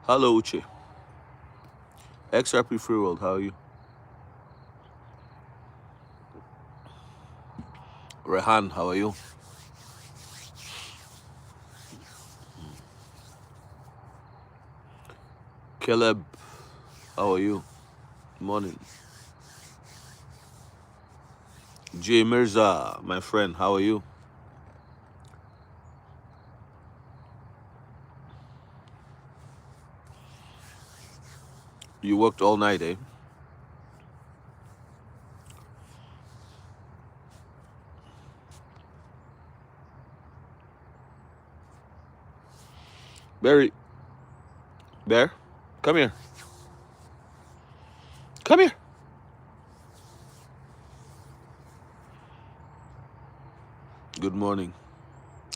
Hello, Uche. XRP Free World, how are you? Rehan, how are you? Caleb, how are you? Morning. Jay Mirza, my friend, how are you? You worked all night, eh? Barry, Bear, come here. Come here. Good morning.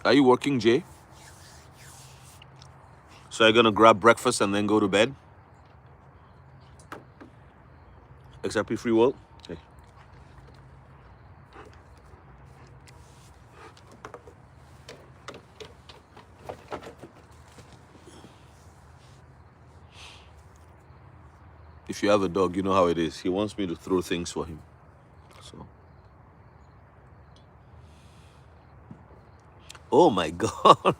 Are you working, Jay? So you're gonna grab breakfast and then go to bed? XRP Free World? Okay. If you have a dog, you know how it is. He wants me to throw things for him. So. Oh my God.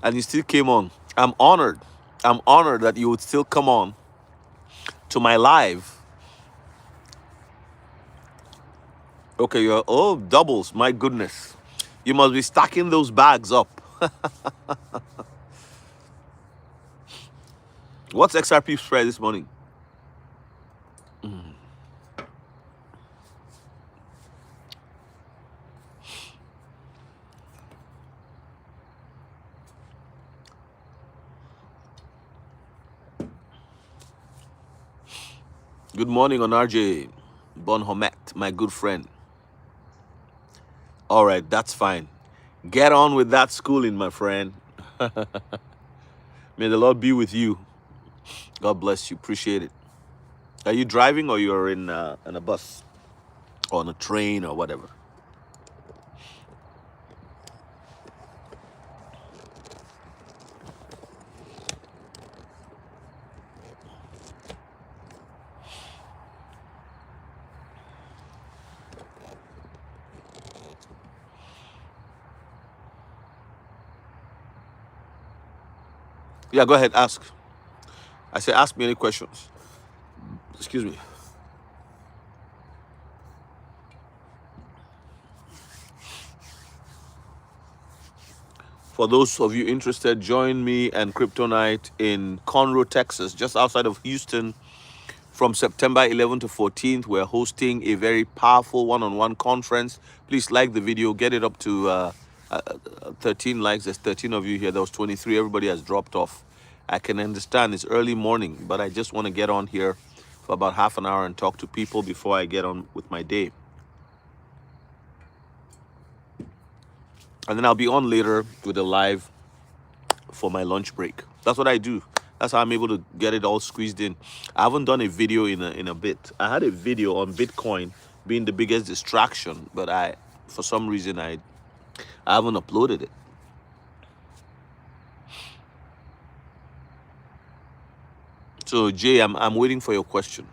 And you still came on. I'm honored. I'm honored that you would still come on to my live. Okay, you're doubles. My goodness. You must be stacking those bags up. What's XRP spread this morning? Good morning on RJ Bonhomet, my good friend. All right, that's fine. Get on with that schooling, my friend. May the Lord be with you. God bless you. Appreciate it. Are you driving or you're in a bus or on a train or whatever? Yeah, go ahead. Ask. I say, ask me any questions. Excuse me. For those of you interested, join me and Kryptonite in Conroe, Texas, just outside of Houston. From September 11th to 14th, we're hosting a very powerful one-on-one conference. Please like the video, get it up to 13 likes. There's 13 of you here. There was 23. Everybody has dropped off. I can understand it's early morning, but I just want to get on here for about half an hour and talk to people before I get on with my day. And then I'll be on later with a live for my lunch break. That's what I do. That's how I'm able to get it all squeezed in. I haven't done a video in a bit. I had a video on Bitcoin being the biggest distraction, but for some reason I haven't uploaded it. So Jay, I'm waiting for your question.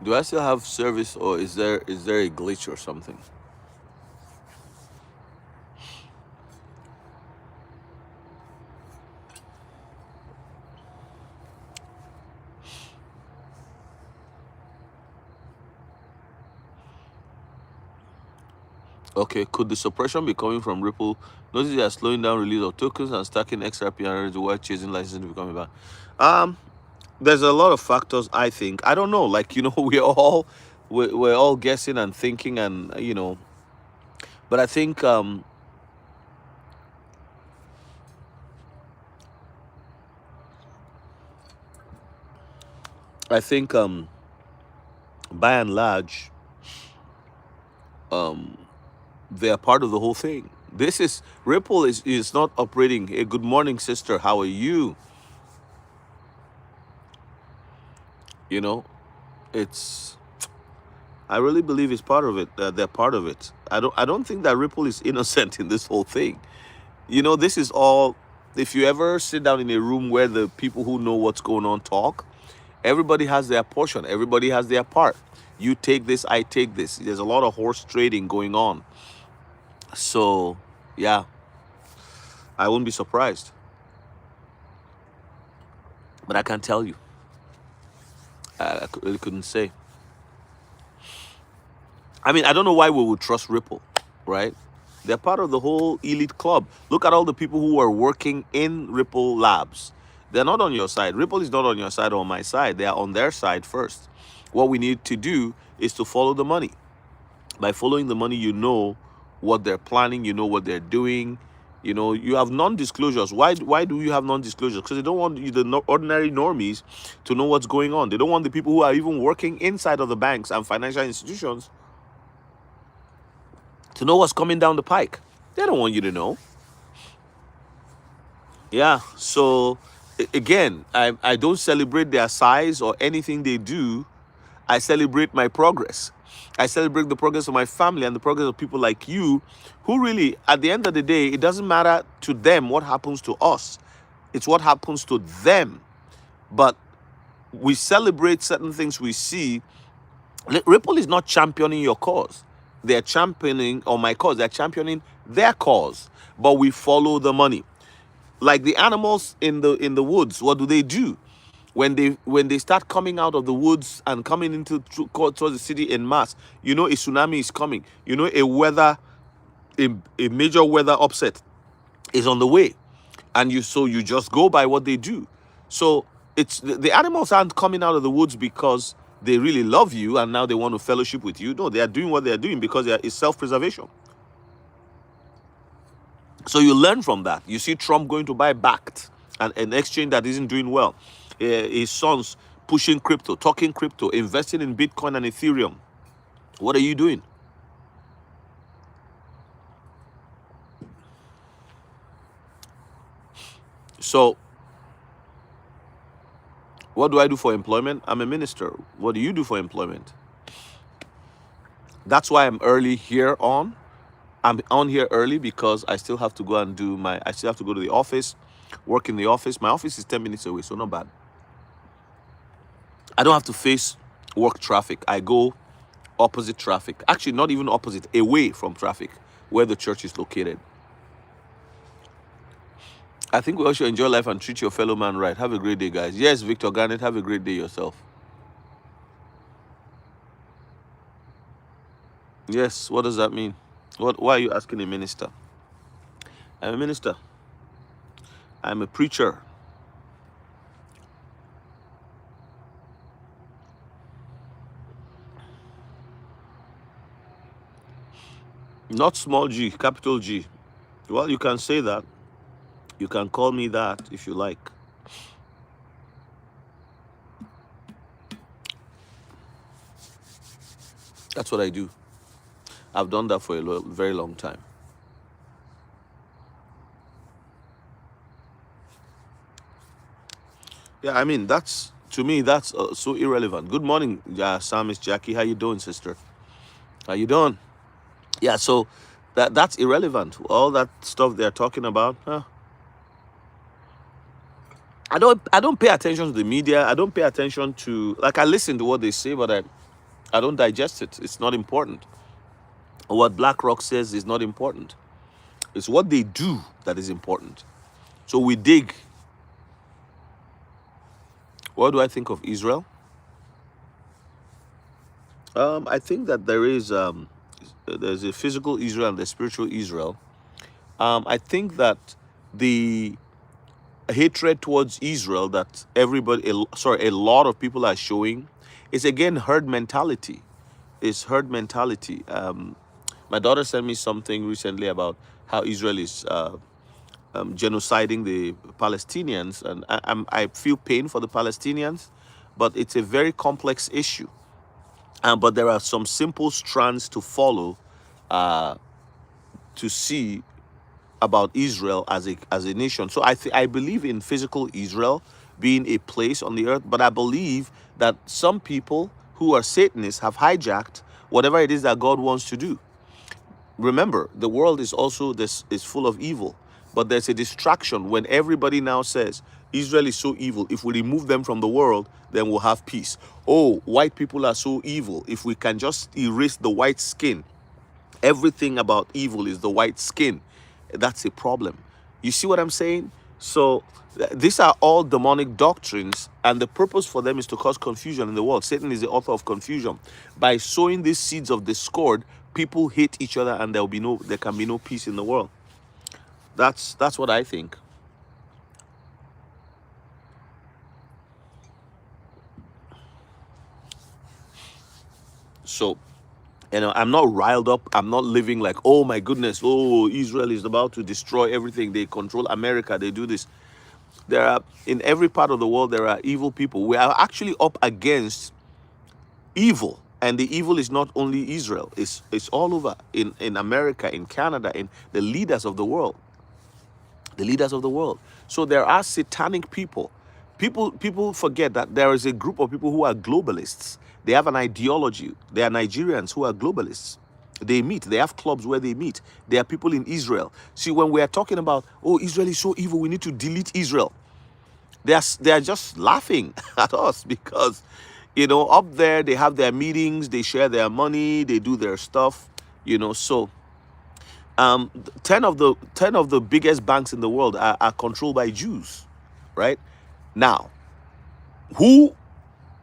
Do I still have service, or is there a glitch or something? Okay, could the suppression be coming from Ripple? Notice they are slowing down release of tokens and stacking XRP and while chasing licensing to become back. There's a lot of factors, I think. I don't know. Like, we're all guessing and thinking, and but I think by and large, they are part of the whole thing. This is Ripple is not operating. Hey, good morning, sister. How are you? You know, it's. I really believe it's part of it. They're part of it. I don't think that Ripple is innocent in this whole thing. You know, this is all. If you ever sit down in a room where the people who know what's going on talk, everybody has their portion. Everybody has their part. You take this, I take this. There's a lot of horse trading going on. So, yeah, I wouldn't be surprised. But I can't tell you. Really couldn't say. I mean, I don't know why we would trust Ripple, right? They're part of the whole elite club. Look at all the people who are working in Ripple Labs. They're not on your side. Ripple is not on your side or on my side. They are on their side first. What we need to do is to follow the money. By following the money, you know what they're planning, you know what they're doing. You know, you have non-disclosures. Why do you have non-disclosures? Because they don't want you, the ordinary normies, to know what's going on. They don't want the people who are even working inside of the banks and financial institutions to know what's coming down the pike. They don't want you to know. Yeah. So again, I don't celebrate their size or anything they do. I celebrate my progress. I celebrate the progress of my family and the progress of people like you, who really, at the end of the day, it doesn't matter to them what happens to us. It's what happens to them. But we celebrate certain things we see. Ripple is not championing your cause. They're championing, or my cause, they're championing their cause. But we follow the money. Like the animals in the woods, what do? When they start coming out of the woods and coming towards the city in mass, you know a tsunami is coming. You know a major weather upset is on the way, and you just go by what they do. So it's the animals aren't coming out of the woods because they really love you and now they want to fellowship with you. No, they are doing what they are doing because it's self-preservation. So you learn from that. You see Trump going to buy Backed, an exchange that isn't doing well. His sons pushing crypto, talking crypto, investing in Bitcoin and Ethereum. What are you doing? So what do I do for employment? I'm a minister. What do you do for employment? That's why I'm early here on. I'm on here early because I still have to go and I still have to go to the office, work in the office. My office is 10 minutes away, so not bad. I don't have to face work traffic. I go opposite traffic. Actually, not even opposite, away from traffic where the church is located. I think we all should enjoy life and treat your fellow man right. Have a great day, guys. Yes, Victor Garnett, have a great day yourself. Yes, what does that mean? Why are you asking a minister? I'm a minister. I'm a preacher. Not small g, capital G. Well, you can say that. You can call me that if you like. That's what I do. I've done that for a very long time. Yeah, I mean, to me, that's so irrelevant. Good morning, Psalmist Jackie. How you doing, sister? How you doing? Yeah, so that's irrelevant. All that stuff they're talking about, huh? I don't pay attention to the media. I don't pay attention to, like, I listen to what they say, but I don't digest it. It's not important. What BlackRock says is not important. It's what they do that is important. So we dig. What do I think of Israel? I think that there's a physical Israel and the spiritual Israel. I think that the hatred towards Israel that a lot of people are showing is again herd mentality. It's herd mentality. My daughter sent me something recently about how Israel is genociding the Palestinians, and I feel pain for the Palestinians, but it's a very complex issue. But there are some simple strands to follow to see about Israel as a nation. So I believe in physical Israel being a place on the earth, but I believe that some people who are Satanists have hijacked whatever it is that God wants to do. Remember, the world is also this is full of evil, but there's a distraction when everybody now says Israel is so evil. If we remove them from the world, then we'll have peace. Oh, white people are so evil. If we can just erase the white skin, everything about evil is the white skin. That's a problem. You see what I'm saying? So these are all demonic doctrines, and the purpose for them is to cause confusion in the world. Satan is the author of confusion. By sowing these seeds of discord, people hate each other, and there can be no peace in the world. That's what I think. So, I'm not riled up. I'm not living like, oh my goodness, oh, Israel is about to destroy everything. They control America. They do this. There are, in every part of the world, there are evil people. We are actually up against evil. And the evil is not only Israel. It's all over in America, in Canada, in the leaders of the world. The leaders of the world. So there are satanic people. People forget that there is a group of people who are globalists. They have an ideology. They are Nigerians who are globalists. They meet. They have clubs where they meet. There are people in Israel. See, when we are talking about, oh, Israel is so evil, we need to delete Israel. They are just laughing at us because, up there they have their meetings, they share their money, they do their stuff. So 10 of the biggest banks in the world are controlled by Jews, right? Now, who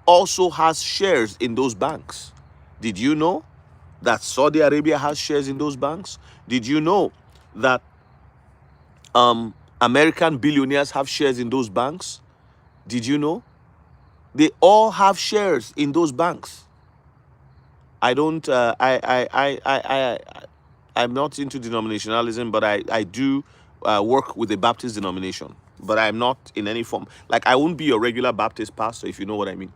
also has shares in those banks? Did you know that Saudi Arabia has shares in those banks? Did you know that American billionaires have shares in those banks? Did you know? They all have shares in those banks. I don't. I'm not into denominationalism, but I do work with the Baptist denomination. But I'm not in any form. Like, I won't be a regular Baptist pastor, if you know what I mean.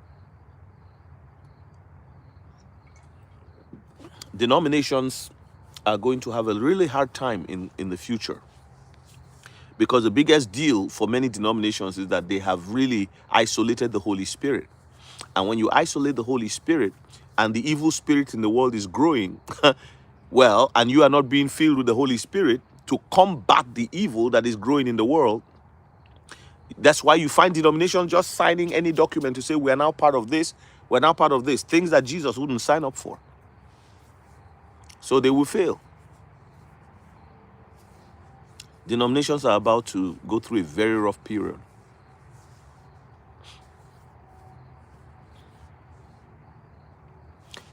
Denominations are going to have a really hard time in the future, because the biggest deal for many denominations is that they have really isolated the Holy Spirit. And when you isolate the Holy Spirit and the evil spirit in the world is growing, well, and you are not being filled with the Holy Spirit to combat the evil that is growing in the world, that's why you find denominations just signing any document to say we are now part of this, we're now part of this, things that Jesus wouldn't sign up for. So they will fail. Denominations are about to go through a very rough period.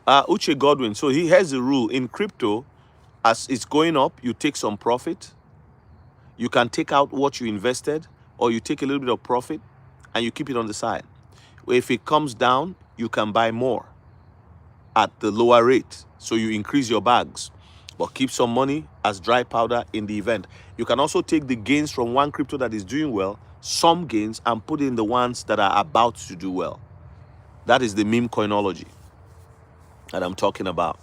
Uche Godwin, so he has a rule in crypto: as it's going up, you take some profit. You can take out what you invested, or you take a little bit of profit and you keep it on the side. If it comes down, you can buy more at the lower rate. So you increase your bags, but keep some money as dry powder in the event. You can also take the gains from one crypto that is doing well, some gains, and put it in the ones that are about to do well. That is the Memecoinology that I'm talking about.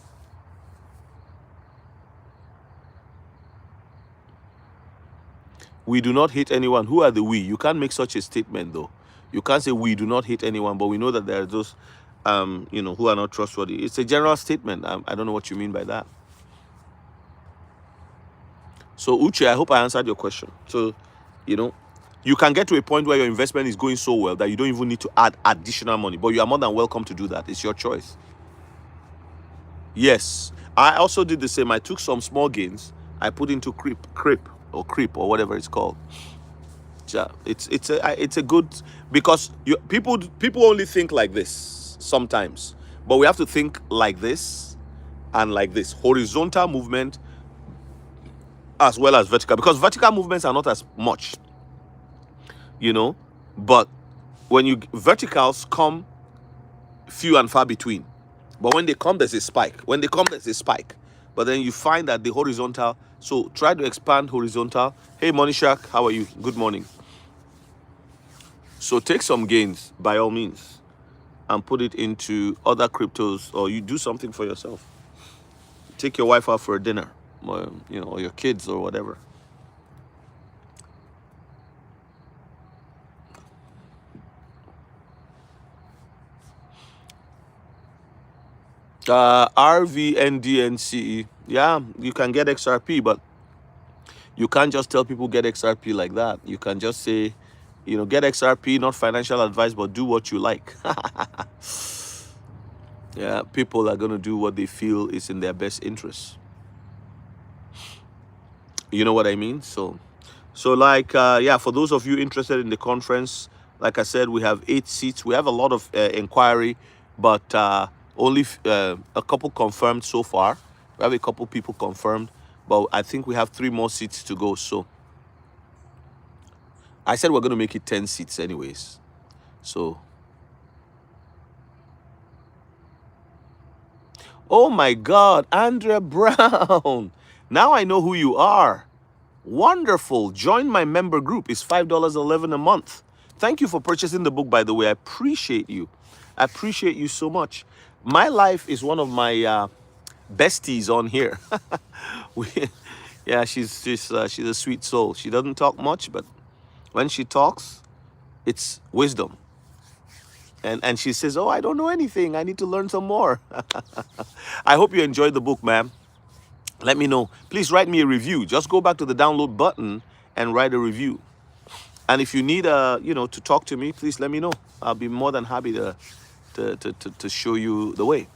We do not hate anyone. Who are the we? You can't make such a statement, though. You can't say we do not hate anyone, but we know that there are those, who are not trustworthy. It's a general statement. I don't know what you mean by that. So, Uche, I hope I answered your question. So, you can get to a point where your investment is going so well that you don't even need to add additional money, but you are more than welcome to do that. It's your choice. Yes, I also did the same. I took some small gains. I put into creep or whatever it's called. Yeah, it's a good, because people only think like this sometimes, but we have to think like this and like this: horizontal movement as well as vertical, because vertical movements are not as much, but when verticals come few and far between, but when they come, there's a spike. When they come, there's a spike. But then you find that the horizontal, so try to expand horizontal. Hey, Monishak, how are you? Good morning. So take some gains by all means and put it into other cryptos, or you do something for yourself. Take your wife out for a dinner, or your kids or whatever. RVNDNCE. Yeah, you can get XRP, but you can't just tell people get XRP like that. You can just say, get XRP, not financial advice, but do what you like. Yeah, people are going to do what they feel is in their best interest. You know what I mean? So like, yeah, for those of you interested in the conference, like I said, we have 8 seats. We have a lot of inquiry, but only a couple confirmed so far. We have a couple people confirmed, but I think we have 3 more seats to go. So I said we're going to make it 10 seats anyways. So, oh my God, Andrea Brown. Now I know who you are. Wonderful. Join my member group. It's $5.11 a month. Thank you for purchasing the book, by the way. I appreciate you. I appreciate you so much. My life is one of my besties on here. we, yeah, she's a sweet soul. She doesn't talk much, but when she talks, it's wisdom. And she says, "Oh, I don't know anything. I need to learn some more." I hope you enjoyed the book, ma'am. Let me know. Please write me a review. Just go back to the download button and write a review. And if you need to talk to me, please let me know. I'll be more than happy to show you the way.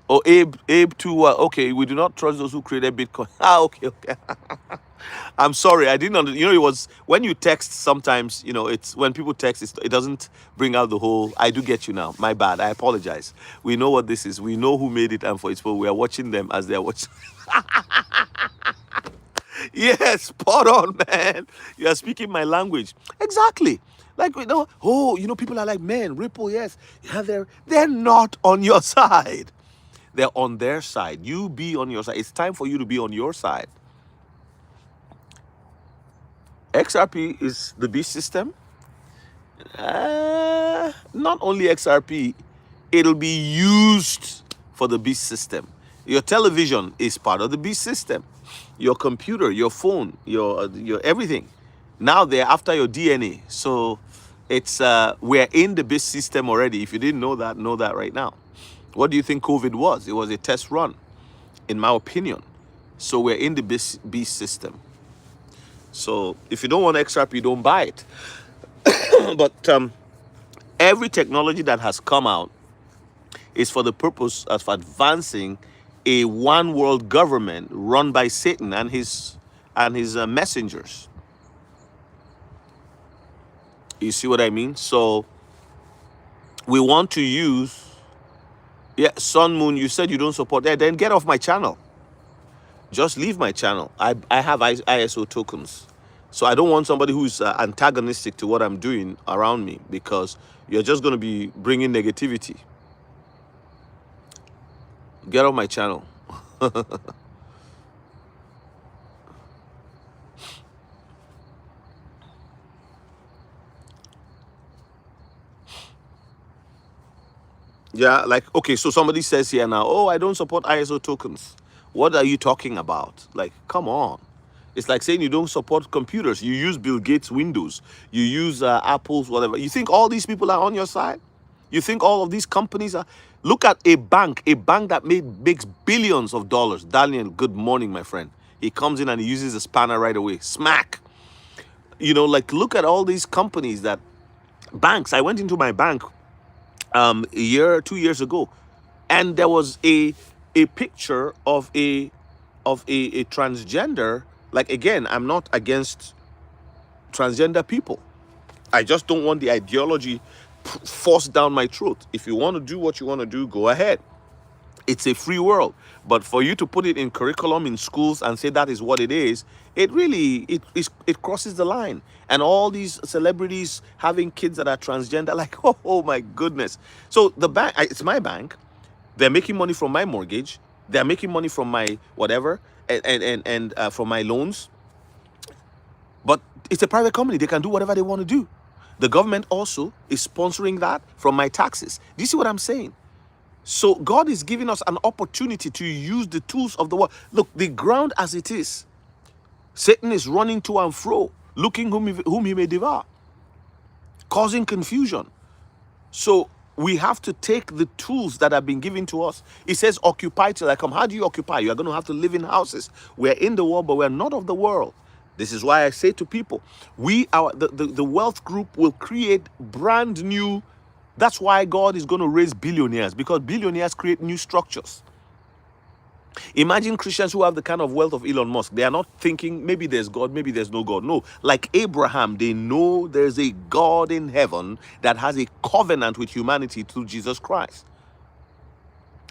Oh, Abe too. Okay, we do not trust those who created Bitcoin. Okay. I'm sorry, I didn't it was when you text sometimes, it's when people text, it doesn't bring out the whole. I do get you now. My bad. I apologize. We know what this is. We know who made it, and for its people, we are watching them as they're watching. Yes, spot on, man. You are speaking my language. Exactly. Like, people are like, man, Ripple, yes. Yeah, they're not on your side. They're on their side. You be on your side. It's time for you to be on your side. XRP is the beast system. Not only XRP, it'll be used for the beast system. Your television is part of the beast system. Your computer, your phone, your everything. Now they're after your DNA. So it's we're in the beast system already. If you didn't know that right now. What do you think COVID was? It was a test run, in my opinion. So we're in the beast system. So if you don't want XRP, don't buy it. But every technology that has come out is for the purpose of advancing a one world government run by Satan and his messengers. You see what I mean? So we want to use, yeah, Sun Moon, you said you don't support that, then get off my channel. Just leave my channel. I have ISO tokens. So I don't want somebody who's antagonistic to what I'm doing around me, because you're just going to be bringing negativity. Get off my channel. Yeah, like, okay, so somebody says here now, oh, I don't support ISO tokens. What are you talking about? Like, come on. It's like saying you don't support computers. You use Bill Gates' Windows. You use Apple's whatever. You think all these people are on your side? You think all of these companies are? Look at a bank that makes billions of dollars. Daniel, good morning, my friend. He comes in and he uses a spanner right away. Smack. Like, look at all these companies that banks. I went into my bank a year or 2 years ago, and there was a picture of a transgender. Like, again, I'm not against transgender people. I just don't want the ideology forced down my throat. If you want to do what you want to do, go ahead. It's a free world. But for you to put it in curriculum in schools and say that is what it is, it really it crosses the line. And all these celebrities having kids that are transgender, like, oh my goodness. So the bank, it's my bank. They're making money from my mortgage. They're making money from my whatever, and from my loans. But it's a private company. They can do whatever they want to do. The government also is sponsoring that from my taxes. Do you see what I'm saying? So God is giving us an opportunity to use the tools of the world. Look, the ground as it is, Satan is running to and fro, looking whom he may devour, causing confusion. So we have to take the tools that have been given to us. It says, occupy till I come. How do you occupy? You are going to have to live in houses. We're in the world, but we're not of the world. This is why I say to people, the wealth group will create brand new. That's why God is going to raise billionaires, because billionaires create new structures. Imagine Christians who have the kind of wealth of Elon Musk. They are not thinking maybe there's God, maybe there's no God. No, like Abraham, they know there's a God in heaven that has a covenant with humanity through Jesus Christ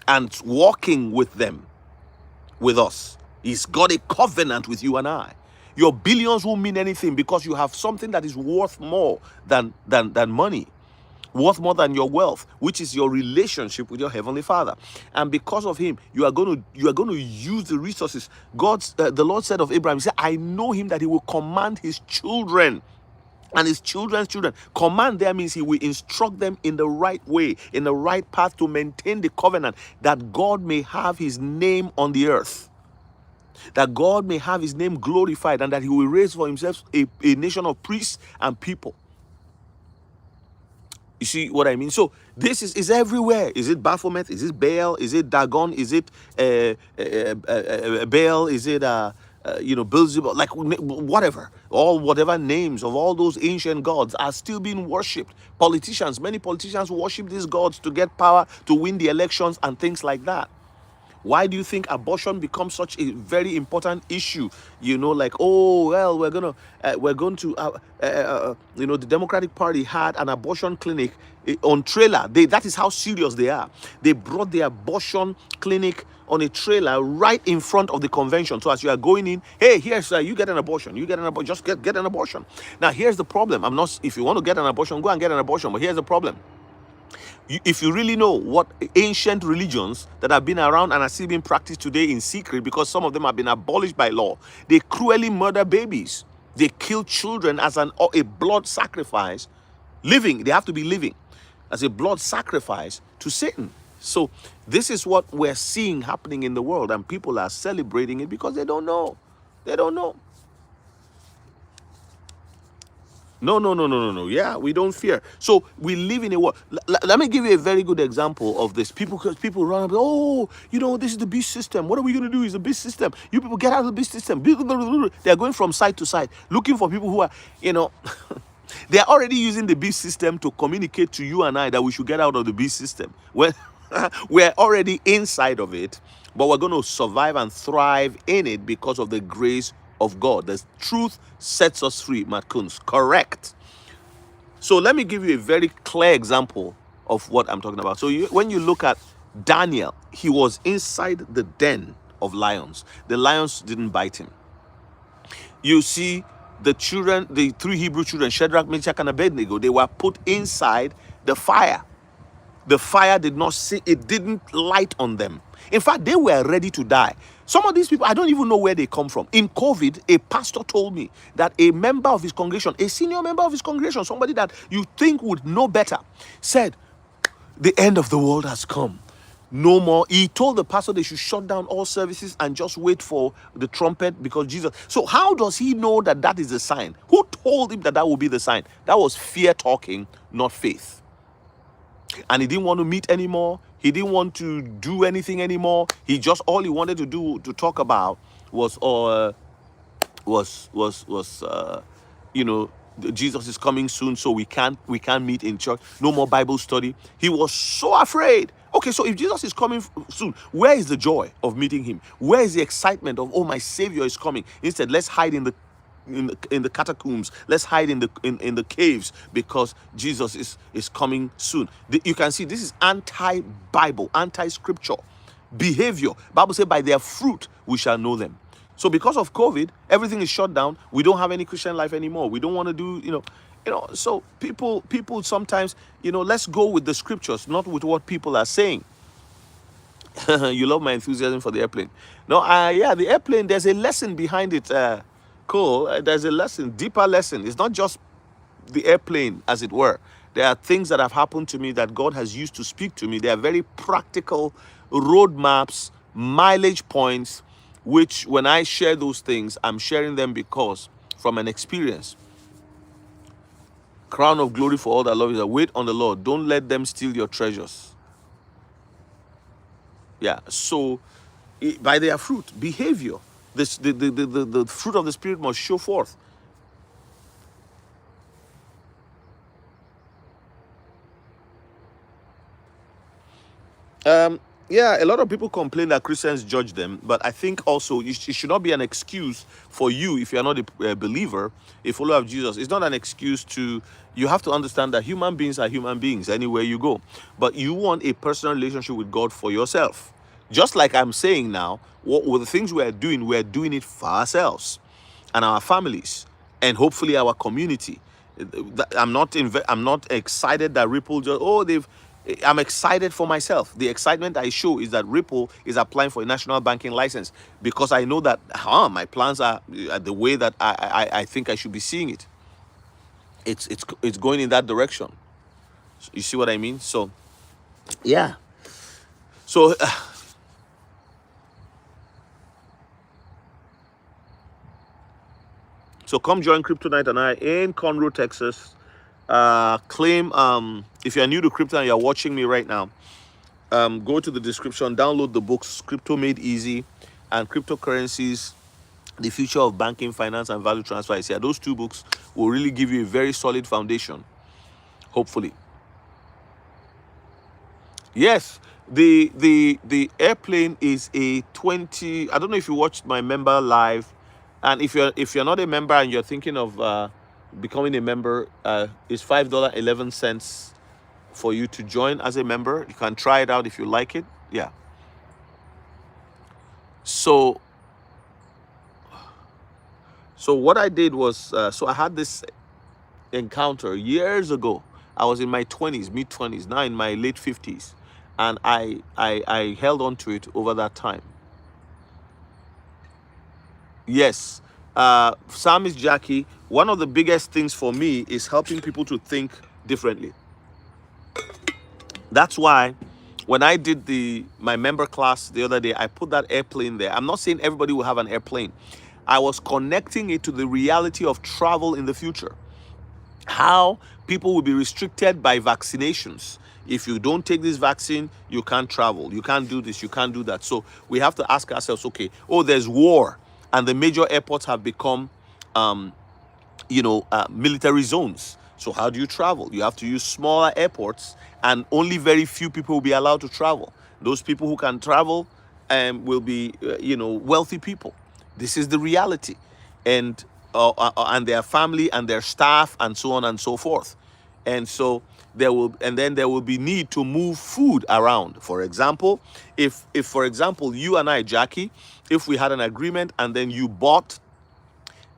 and walking with them, with us. He's got a covenant with you and I. Your billions won't mean anything because you have something that is worth more than money, worth more than your wealth, which is your relationship with your heavenly Father. And because of him, you are going to use the resources. The Lord said of Abraham, he said, I know him that he will command his children and his children's children. Command there means he will instruct them in the right way, in the right path, to maintain the covenant, that God may have his name on the earth, that God may have his name glorified, and that he will raise for himself a nation of priests and people. You see what I mean? So this is everywhere. Is it Baphomet? Is it Baal? Is it Dagon? Is it Baal? Is it Beelzebub? Like whatever. Whatever names of all those ancient gods are still being worshipped. Many politicians worship these gods to get power, to win the elections and things like that. Why do you think abortion becomes such a very important issue? Like, oh well, we're going to the Democratic Party had an abortion clinic on trailer. That is how serious they are. They brought the abortion clinic on a trailer right in front of the convention. So as you are going in, hey, here's you get an abortion. You get an abortion. Just get an abortion. Now here's the problem. If you want to get an abortion, go and get an abortion. But here's the problem. If you really know what ancient religions that have been around and are still being practiced today in secret, because some of them have been abolished by law, they cruelly murder babies. They kill children as a blood sacrifice. Living, they have to be living as a blood sacrifice to Satan. So this is what we're seeing happening in the world, and people are celebrating it because they don't know. They don't know. No. Yeah, we don't fear. So we live in a world. Let me give you a very good example of this. People run up, oh, this is the beast system. What are we going to do? Is the beast system. You people get out of the beast system. They're going from side to side, looking for people who are, they're already using the beast system to communicate to you and I that we should get out of the beast system. Well, we're already inside of it, but we're going to survive and thrive in it because of the grace of God. The truth sets us free, Matt Kunz. Correct. So let me give you a very clear example of what I'm talking about. So when you look at Daniel, he was inside the den of lions. The lions didn't bite him. You see the children, the three Hebrew children, Shadrach, Meshach, and Abednego, they were put inside the fire. The fire didn't light on them. In fact, they were ready to die. Some of these people, I don't even know where they come from. In COVID, a pastor told me that a member of his congregation, a senior member of his congregation, somebody that you think would know better, said, the end of the world has come. No more. He told the pastor they should shut down all services and just wait for the trumpet because Jesus. So how does he know that is the sign? Who told him that would be the sign? That was fear talking, not faith. And he didn't want to meet anymore. He didn't want to do anything anymore. All he wanted to do, to talk about was Jesus is coming soon, so we can't meet in church. No more Bible study. He was so afraid. Okay, so if Jesus is coming soon, where is the joy of meeting him? Where is the excitement of, oh, my Savior is coming? Instead, let's hide in the catacombs. Let's hide in the caves because Jesus is coming soon. You can see this is anti-Bible, anti-scripture behavior. Bible says, by their fruit we shall know them. So because of COVID, everything is shut down. We don't have any Christian life anymore. We don't want to do, so people sometimes, let's go with the scriptures, not with what people are saying. You love my enthusiasm for the airplane. No, the airplane, there's a lesson behind it. Cool. There's a lesson, deeper lesson. It's not just the airplane, as it were. There are things that have happened to me that God has used to speak to me. They are very practical roadmaps, mileage points, which when I share those things, I'm sharing them because from an experience. Crown of glory for all that love is that wait on the Lord. Don't let them steal your treasures. Yeah. So by their fruit, behavior, the fruit of the Spirit must show forth. Yeah, a lot of people complain that Christians judge them, but I think also it should not be an excuse for you if you're not a believer, a follower of Jesus. It's not an excuse to, you have to understand that human beings are human beings anywhere you go. But you want a personal relationship with God for yourself. Just like I'm saying now, what with the things we're doing it for ourselves and our families and hopefully our community. I'm not excited that Ripple just, oh, they've, I'm excited for myself. The excitement I show is that Ripple is applying for a national banking license because I know that my plans are the way that I think I should be seeing it. It's going in that direction. You see what I mean? So yeah. So so come join Kryptonite and I in Conroe, Texas. Claim if you're new to crypto and you're watching me right now, go to the description, download the books Crypto Made Easy and Cryptocurrencies, The Future of Banking, Finance, and Value Transfer is here. Those two books will really give you a very solid foundation, hopefully. Yes, the airplane is a 20. I don't know if you watched my member live, and if you're not a member and you're thinking of becoming a member, it's $5.11 for you to join as a member. You can try it out if you like it. Yeah. So what I did was, so I had this encounter years ago. I was in my 20s, mid 20s, now in my late 50s, and I held on to it over that time. Yes, Sam is Jackie. One of the biggest things for me is helping people to think differently. That's why when I did my member class the other day, I put that airplane there. I'm not saying everybody will have an airplane. I was connecting it to the reality of travel in the future. How people will be restricted by vaccinations. If you don't take this vaccine, you can't travel. You can't do this. You can't do that. So we have to ask ourselves, okay, oh, there's war, and the major airports have become military zones. So how do you travel? You have to use smaller airports, and only very few people will be allowed to travel. Those people who can travel will be, wealthy people. This is the reality, and their family and their staff and so on and so forth. And so then there will be need to move food around. For example, if for example you and I, Jackie, if we had an agreement and then you bought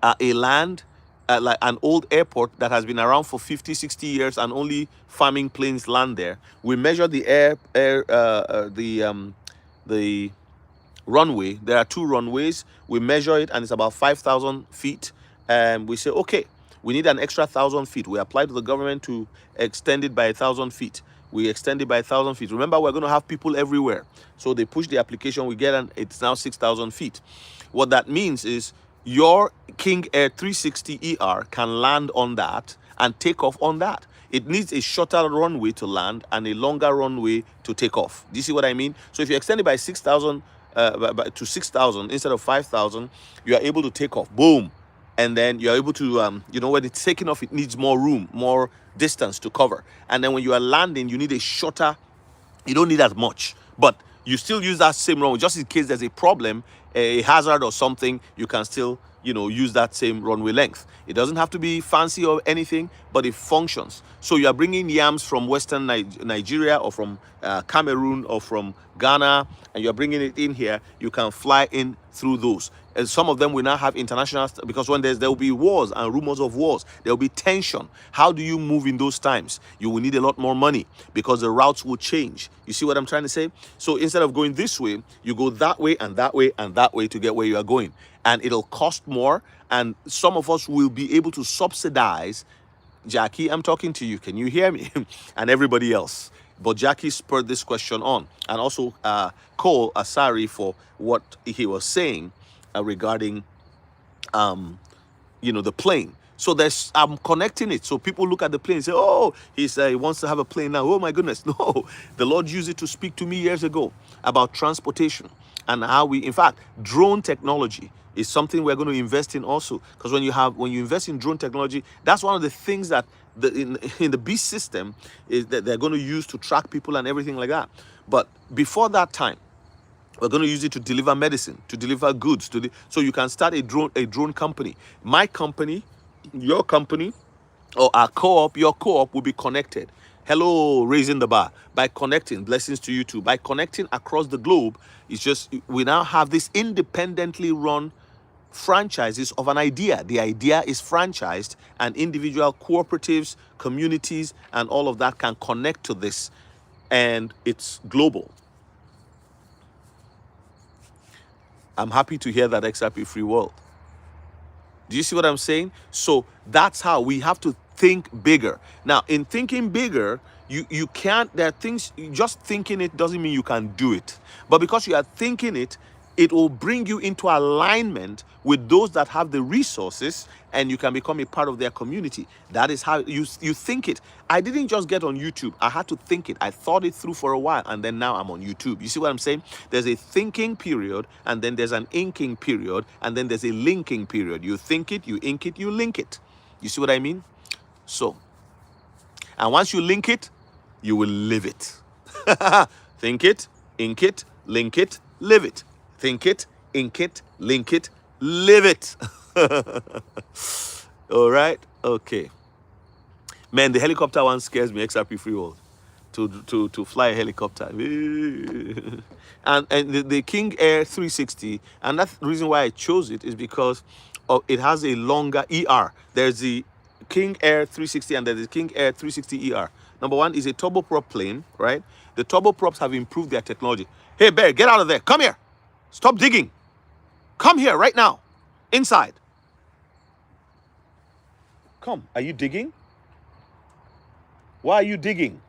a land, like an old airport that has been around for 50, 60 years and only farming planes land there. We measure the the runway. There are two runways. We measure it and it's about 5,000 feet. And we say, okay, we need an extra 1,000 feet. We apply to the government to extend it by 1,000 feet. We extend it by 1,000 feet. Remember, we're going to have people everywhere. So they push the application, we get, and it's now 6,000 feet. What that means is your King Air 360 ER can land on that and take off on that. It needs a shorter runway to land and a longer runway to take off. Do you see what I mean? So if you extend it by 6,000 to 6,000 instead of 5,000, you are able to take off. Boom. And then you're able to, when it's taking off, it needs more room, more distance to cover. And then when you are landing, you need a shorter, you don't need as much, but you still use that same runway just in case there's a problem, a hazard or something. You can still use that same runway length. It doesn't have to be fancy or anything, but it functions. So you are bringing yams from Western Nigeria or from Cameroon or from Ghana, and you're bringing it in here. You can fly in through those. And some of them will now have international, because when there will be wars and rumors of wars, there will be tension. How do you move in those times? You will need a lot more money because the routes will change. You see what I'm trying to say? So instead of going this way, you go that way and that way and that way to get where you are going. And it'll cost more. And some of us will be able to subsidize. Jackie, I'm talking to you. Can you hear me? And everybody else. But Jackie spurred this question on. And also Cole Asari for what he was saying regarding the plane. So I'm connecting it. So people look at the plane and say, oh, he wants to have a plane now. Oh my goodness. No, the Lord used it to speak to me years ago about transportation and how in fact, drone technology is something we're going to invest in also. Because when you invest in drone technology, that's one of the things that in the beast system is that they're going to use to track people and everything like that. But before that time, we're going to use it to deliver medicine, to deliver goods. So you can start a drone company. My company, your company, or our co-op, your co-op will be connected. Hello, raising the bar. By connecting, blessings to you too. By connecting across the globe, it's just we now have this independently run franchises of an idea. The idea is franchised, and individual cooperatives, communities, and all of that can connect to this, and it's global. I'm happy to hear that XRP Free World. Do you see what I'm saying? So that's how we have to think bigger. Now, in thinking bigger, you can't, there are things, just thinking it doesn't mean you can do it. But because you are thinking it, it will bring you into alignment with those that have the resources, and you can become a part of their community. That is how you think it. I didn't just get on YouTube. I had to think it. I thought it through for a while, and then now I'm on YouTube. You see what I'm saying? There's a thinking period, and then there's an inking period, and then there's a linking period. You think it, you ink it, you link it. You see what I mean? So, and once you link it, you will live it. Think it, ink it, link it, live it. Think it, ink it, link it, live it. All right? Okay. Man, the helicopter one scares me, XRP Free World. To fly a helicopter. and the King Air 360, and that's the reason why I chose it, is because it has a longer ER. There's the King Air 360 and there's the King Air 360 ER. Number one is a turboprop plane, right? The turboprops have improved their technology. Hey, Bear, get out of there. Come here. Stop digging. Come here right now. Inside. Come. Are you digging? Why are you digging?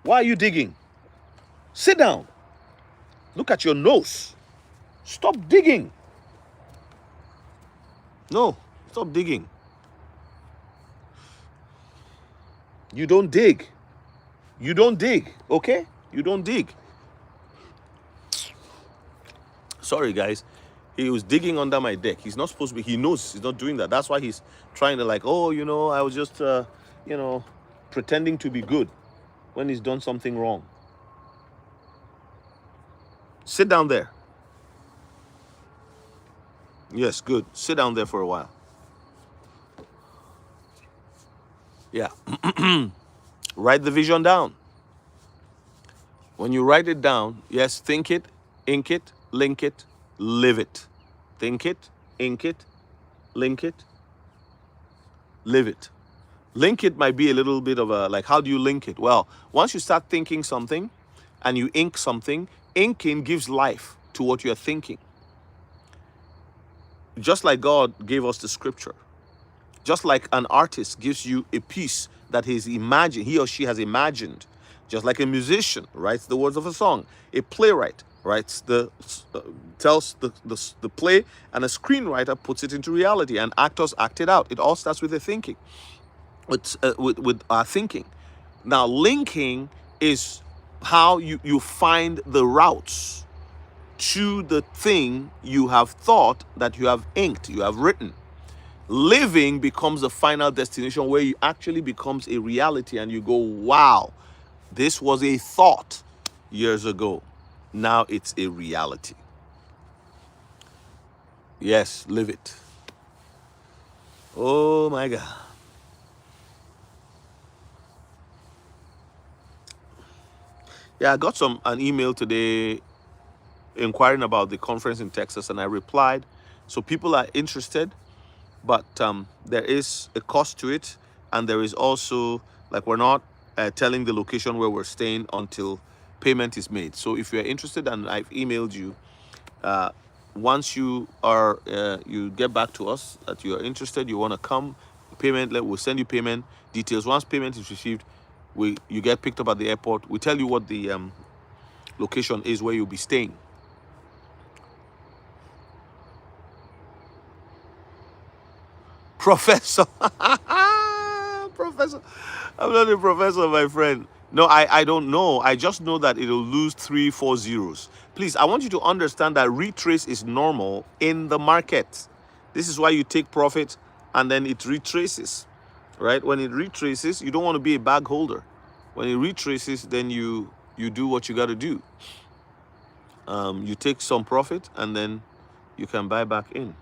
Why are you digging? Sit down. Look at your nose. Stop digging. No, stop digging. You don't dig. You don't dig, okay? You don't dig. Sorry, guys. He was digging under my deck. He's not supposed to be. He knows he's not doing that. That's why he's trying to I was just, pretending to be good when he's done something wrong. Sit down there. Yes, good. Sit down there for a while. Yeah. Write the vision down. When you write it down, yes, think it, ink it, link it, live it. Think it, ink it, link it, live it. Link it might be a little bit of how do you link it? Well, once you start thinking something and you ink something, inking gives life to what you're thinking. Just like God gave us the scripture. Just like an artist gives you a piece that he or she has imagined. Just like a musician writes the words of a song. A playwright writes tells the play, and a screenwriter puts it into reality, and actors act it out. It all starts with the thinking. With our thinking. Now, linking is how you find the routes to the thing you have thought, that you have inked, you have written. Living becomes the final destination where it actually becomes a reality, and you go, wow, this was a thought years ago. Now it's a reality. Yes, live it. Oh my God. Yeah, I got an email today inquiring about the conference in Texas, and I replied. So people are interested, but there is a cost to it, and there is also, we're not telling the location where we're staying until payment is made. So if you're interested, and I've emailed you, once you are you get back to us that you are interested, you want to come, we'll send you payment details. Once payment is received, you get picked up at the airport. We tell you what the location is where you'll be staying. Professor. Professor. I'm not a professor, my friend. No, I don't know. I just know that it'll lose 3 4 zeros. Please, I want you to understand that retrace is normal in the market. This is why you take profit and then it retraces, right? When it retraces, you don't want to be a bag holder. When it retraces, then you do what you got to do. You take some profit and then you can buy back in.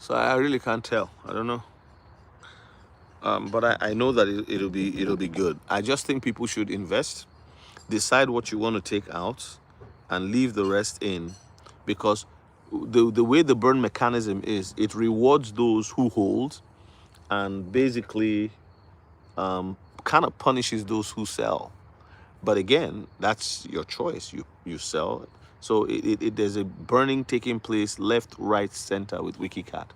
So I really can't tell. I don't know. But I know that it'll be good. I just think people should invest, decide what you want to take out, and leave the rest in, because the way the burn mechanism is, it rewards those who hold, and basically kind of punishes those who sell. But again, that's your choice. You sell. So there's a burning taking place left, right, center with WikiCat.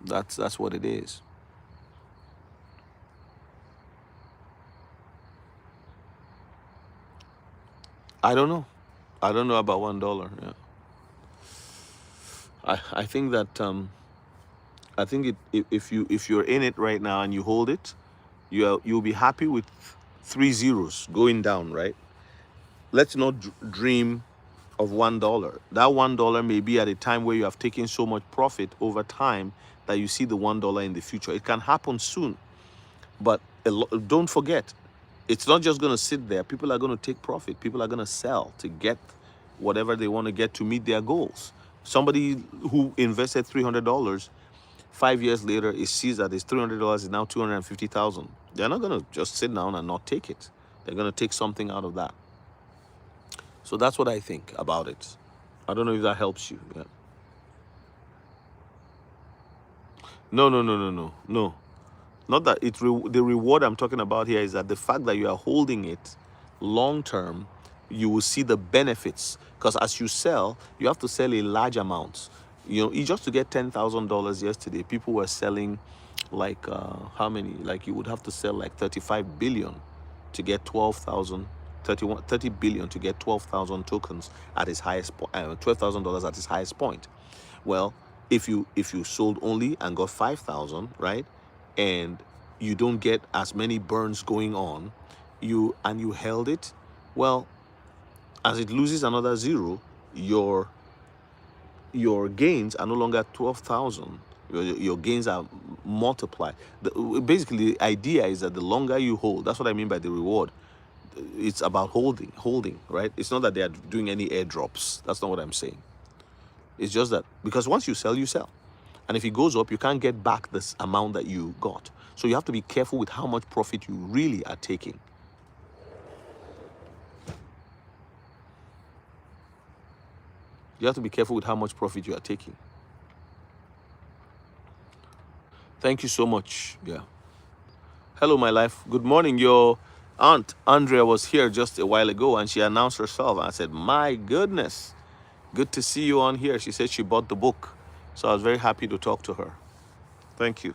That's what it is. I don't know. I don't know about $1. Yeah. I think that I think if you're in it right now and you hold it, you'll be happy with 3 zeros going down, right? Let's not dream of $1. That $1 may be at a time where you have taken so much profit over time that you see the $1 in the future. It can happen soon, but don't forget, it's not just going to sit there. People are going to take profit. People are going to sell to get whatever they want to get to meet their goals. Somebody who invested $300, 5 years later, it sees that his $300 is now $250,000. They're not going to just sit down and not take it. They're going to take something out of that. So that's what I think about it. I don't know if that helps you. Yeah. No. Not that the reward I'm talking about here is that the fact that you are holding it long term, you will see the benefits. Because as you sell, you have to sell a large amount. You know, just to get $10,000 yesterday, people were selling like how many? Like you would have to sell like 35 billion to get 12,000. 30 billion to get 12,000 tokens at its highest point, $12,000 at its highest point. Well, if you sold only and got 5,000, right, and you don't get as many burns going on, you held it, well, as it loses another zero, your gains are no longer 12,000. Your gains are multiplied. Basically, the idea is that the longer you hold, that's what I mean by the reward. It's about holding, right? It's not that they are doing any airdrops. That's not what I'm saying. It's just that because once you sell, you sell. And if it goes up, you can't get back this amount that you got. So you have to be careful with how much profit you really are taking. You have to be careful with how much profit you are taking. Thank you so much. Yeah. Hello, my life. Good morning. Your aunt, Andrea, was here just a while ago and she announced herself. I said, my goodness, good to see you on here. She said she bought the book. So I was very happy to talk to her. Thank you.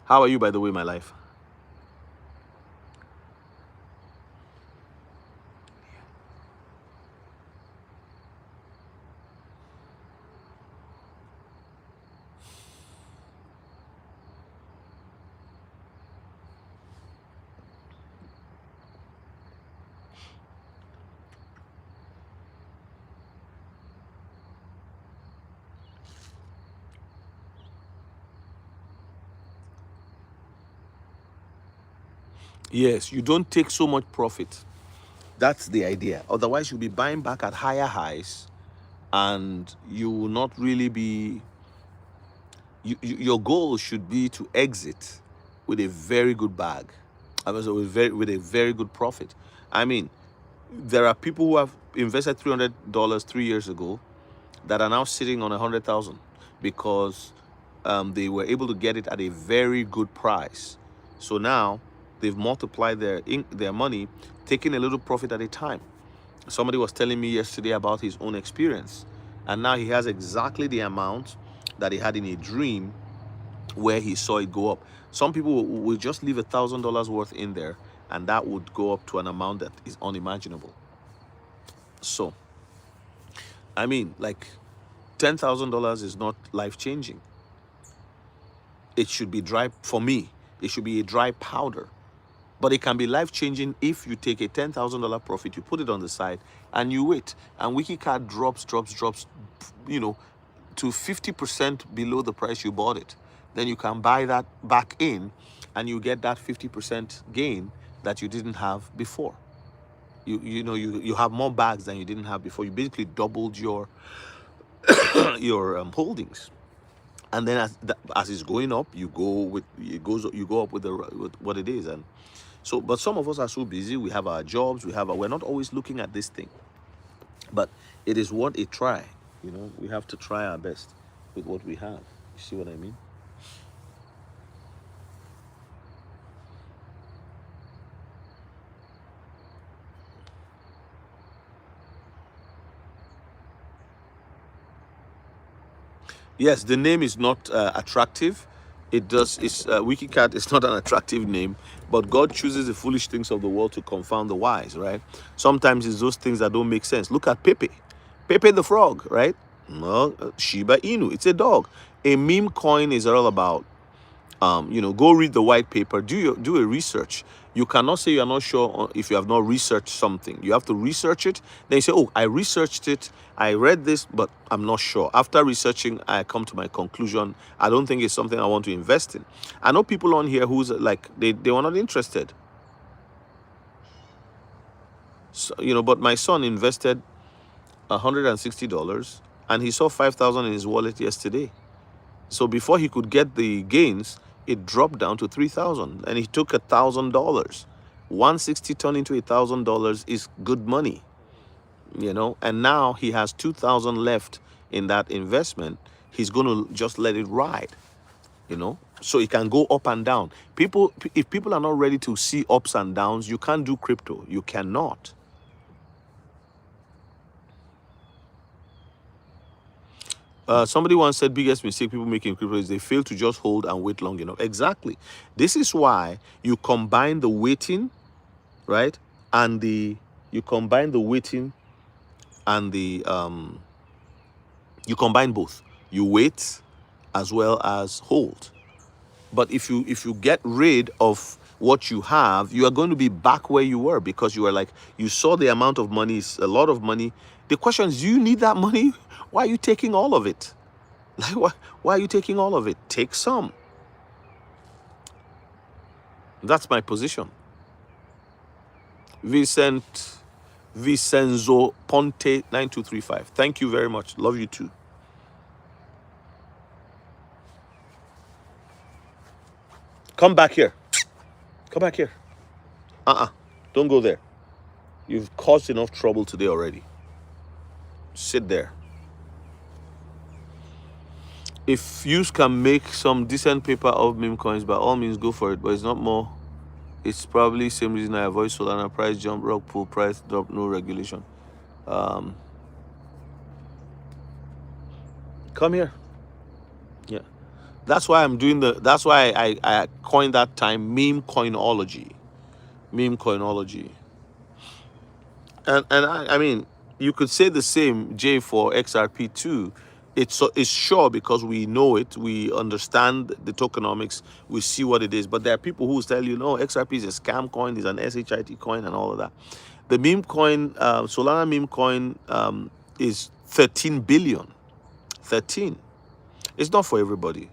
How are you, by the way, my life? Yes, you don't take so much profit. That's the idea. Otherwise, you'll be buying back at higher highs and you will not really be. Your goal should be to exit with a very good bag. I mean, so with a very good profit. I mean, there are people who have invested $300 3 years ago that are now sitting on 100,000 because they were able to get it at a very good price. So now they've multiplied their money, taking a little profit at a time. Somebody was telling me yesterday about his own experience, And now he has exactly the amount that he had in a dream where he saw it go up. Some people will just leave $1,000 worth in there, and that would go up to an amount that is unimaginable. So, I mean, like, $10,000 is not life changing. It should be dry, for me, it should be a dry powder. But it can be life changing if you take a $10,000 profit, you put it on the side, and you wait. And WikiCat drops, you know, to 50% below the price you bought it. Then you can buy that back in, and you get that 50% gain that you didn't have before. You have more bags than you didn't have before. You basically doubled your your holdings. And then as it's going up, you go up with what it is. And so, but some of us are so busy. We have our jobs. We're not always looking at this thing. But it is worth a try. We have to try our best with what we have. You see what I mean? Yes, the name is not attractive. It's WikiCat is not an attractive name, but God chooses the foolish things of the world to confound the wise, right? Sometimes it's those things that don't make sense. Look at Pepe the frog, right? No, Shiba Inu, it's a dog. A meme coin is all about go read the white paper, do a research. You cannot say you are not sure if you have not researched something. You have to research it. Then you say, oh, I researched it, I read this, but I'm not sure. After researching, I come to my conclusion, I don't think it's something I want to invest in. I know people on here who's like, they were not interested. So, but my son invested $160 and he saw 5,000 in his wallet yesterday. So before he could get the gains, it dropped down to 3,000, and he took $1,000. 160 turned into $1,000 is good money, and now he has 2,000 left in that investment. He's going to just let it ride, so it can go up and down. If people are not ready to see ups and downs, you can't do crypto. You cannot. Somebody once said biggest mistake people make in crypto is they fail to just hold and wait long enough. Exactly. This is why you combine the waiting, right? And you combine the waiting and you combine both. You wait as well as hold. But if you get rid of what you have, you are going to be back where you were, because you saw the amount of money, it's a lot of money. The question is, do you need that money? Why are you taking all of it? Like, why are you taking all of it? Take some. That's my position. Vicenzo Ponte 9235. Thank you very much. Love you too. Come back here. Come back here. Don't go there. You've caused enough trouble today already. Sit there. If you can make some decent paper of meme coins, by all means go for it, but it's not more. It's probably same reason I avoid Solana. Price jump, rock pull, price drop, no regulation. Come here. Yeah. That's why that's why I coined that time Memecoinology. Memecoinology. And I mean, you could say the same, J, for XRP too. It's sure, because we know it, we understand the tokenomics, we see what it is. But there are people who tell you, no, XRP is a scam coin, is an SHIT coin, and all of that. The meme coin, Solana meme coin, is 13 billion. 13. It's not for everybody.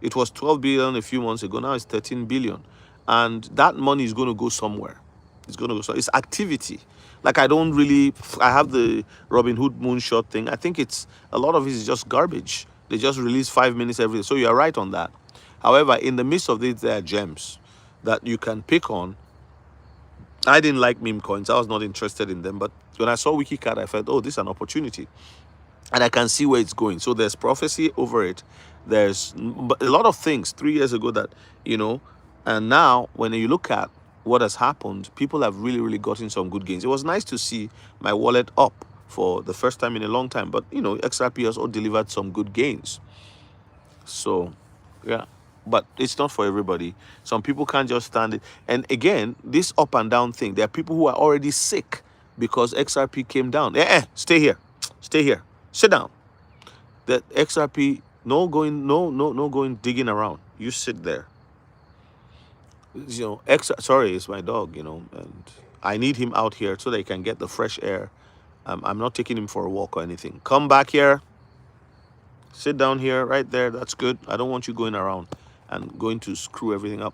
It was 12 billion a few months ago. Now it's 13 billion. And that money is going to go somewhere. It's going to go somewhere. It's activity. Like, I have the Robin Hood moonshot thing. I think a lot of it is just garbage. They just release 5 minutes every day. So you're right on that. However, in the midst of this, there are gems that you can pick on. I didn't like meme coins. I was not interested in them. But when I saw WikiCat, I felt, oh, this is an opportunity. And I can see where it's going. So there's prophecy over it. There's a lot of things 3 years ago that, and now when you look at what has happened, people have really, really gotten some good gains. It was nice to see my wallet up for the first time in a long time. But you know, XRP has all delivered some good gains. So, yeah, but it's not for everybody. Some people can't just stand it. And again, this up and down thing, there are people who are already sick because XRP came down. Stay here, stay here, sit down. That XRP, no going, no going digging around. You sit there. You know, sorry, it's my dog. You know, and I need him out here so that he can get the fresh air. I'm not taking him for a walk or anything. Come back here. Sit down here, right there. That's good. I don't want you going around and going to screw everything up.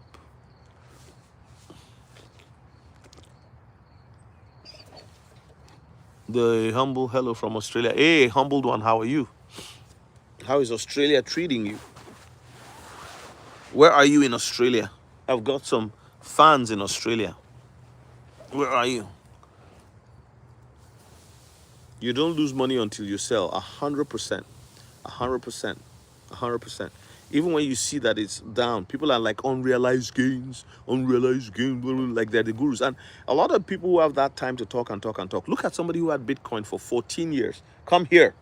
The humble hello from Australia. Hey, humbled one, how are you? How is Australia treating you? Where are you in Australia? I've got some fans in Australia. Where are you? You don't lose money until you sell. 100%. 100%. 100%. Even when you see that it's down, people are like unrealized gains, like they're the gurus. And a lot of people who have that time to talk and talk and talk. Look at somebody who had Bitcoin for 14 years. Come here.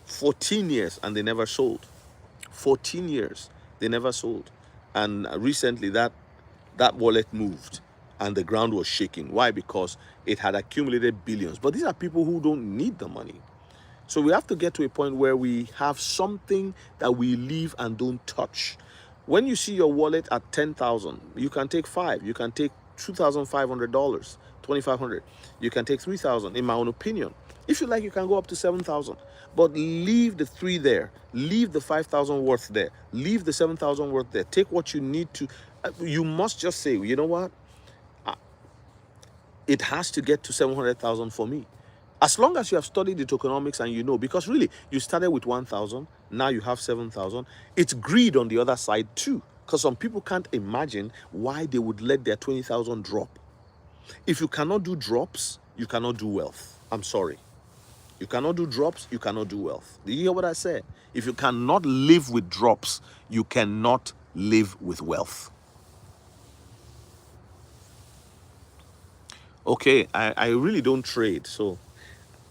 14 years and they never sold. 14 years they never sold. And recently that wallet moved and the ground was shaking. Why? Because it had accumulated billions. But these are people who don't need the money. So we have to get to a point where we have something that we leave and don't touch. When you see your wallet at 10,000, you can take 5. You can take $2,500, 2,500. You can take 3,000. In my own opinion, if you like, you can go up to 7,000. But leave the 3 there. Leave the 5,000 worth there. Leave the 7,000 worth there. Take what you need to. You must just say, you know what? It has to get to 700,000 for me. As long as you have studied the tokenomics and you know, because really you started with 1,000, now you have 7,000. It's greed on the other side too, because some people can't imagine why they would let their 20,000 drop. If you cannot do drops, you cannot do wealth. I'm sorry. You cannot do drops, you cannot do wealth. Do you hear what I said? If you cannot live with drops, you cannot live with wealth. Okay, I really don't trade, so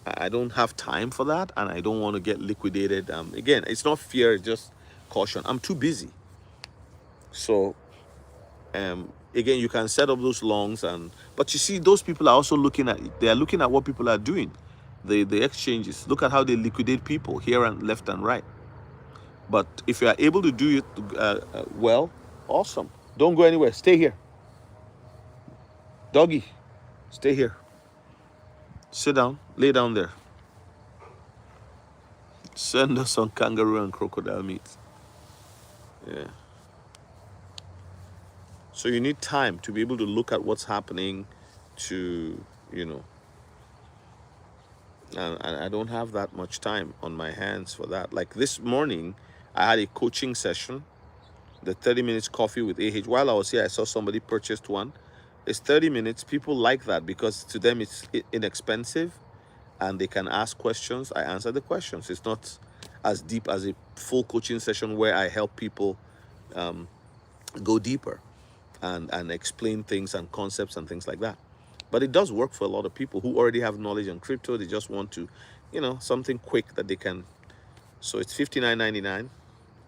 I don't have time for that, and I don't want to get liquidated. Again, it's not fear, it's just caution. I'm too busy. So, again, you can set up those longs, but you see, those people are also looking at. They are looking at what people are doing, the exchanges. Look at how they liquidate people here and left and right. But if you are able to do it well, awesome. Don't go anywhere. Stay here, doggy. Stay here. Sit down. Lay down there. Send us on kangaroo and crocodile meat. Yeah. So you need time to be able to look at what's happening, to, you know, and I don't have that much time on my hands for that. Like this morning, I had a coaching session, the 30 minutes coffee with AH. While I was here, I saw somebody purchased one. It's 30 minutes. People like that because to them it's inexpensive and they can ask questions. I answer the questions. It's not as deep as a full coaching session where I help people go deeper and explain things and concepts and things like that. But it does work for a lot of people who already have knowledge on crypto. They just want to, you know, something quick that they can. So it's $59.99,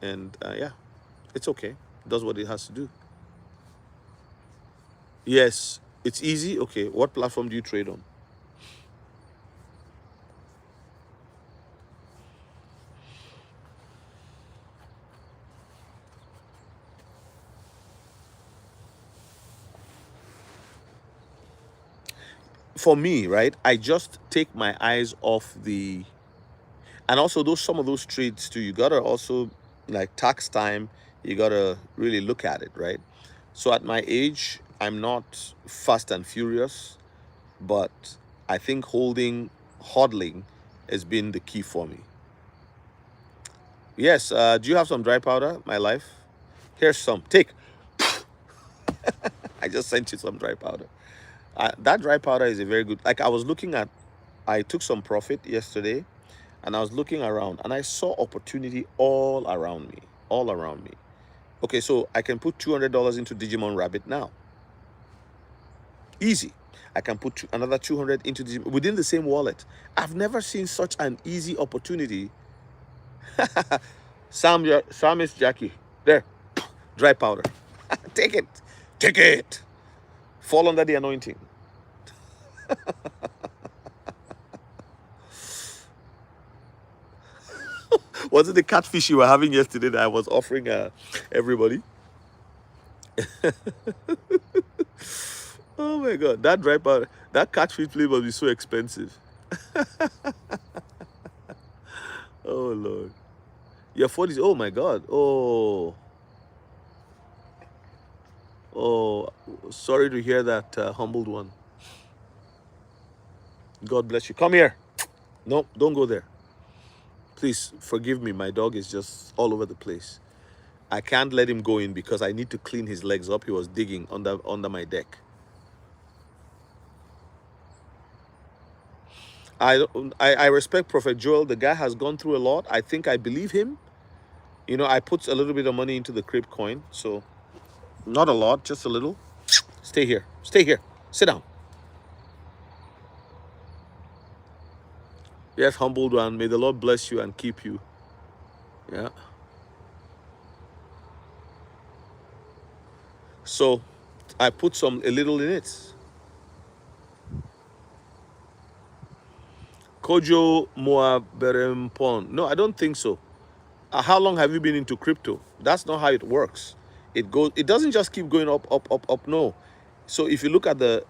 and yeah, it's okay. It does what it has to do. Yes, it's easy. Okay, what platform do you trade on? For me, right, I just take my eyes off the, and also those, some of those trades too, you gotta also, like tax time, you gotta really look at it, right? So at my age, I'm not fast and furious, but I think hodling has been the key for me. Yes, do you have some dry powder, my life? Here's some, take. I just sent you some dry powder. That dry powder is a very good, like I was looking at, I took some profit yesterday and I was looking around and I saw opportunity all around me, all around me. Okay, so I can put $200 into Digimon Rabbit now. Easy. I can put another 200 into this within the same wallet. I've never seen such an easy opportunity. Sam is Jackie. There, dry powder. Take it. Take it. Fall under the anointing. Was it the catfish you were having yesterday that I was offering everybody? Oh my God, that dry powder, that catfish flavor must be so expensive. Oh Lord. Your 40s, oh my God. Oh, sorry to hear that, humbled one. God bless you. Come here. No, don't go there. Please forgive me. My dog is just all over the place. I can't let him go in because I need to clean his legs up. He was digging under my deck. I respect Prophet Joel. The guy has gone through a lot. I think I believe him. You know, I put a little bit of money into the crypt coin, so not a lot, just a little. Stay here. Stay here. Sit down. Yes, humbled one. May the Lord bless you and keep you. Yeah. So I put a little in it. Kojo Moaberempon. No, I don't think so. How long have you been into crypto? That's not how it works. It doesn't just keep going up, up, up, up. No. So if you look at the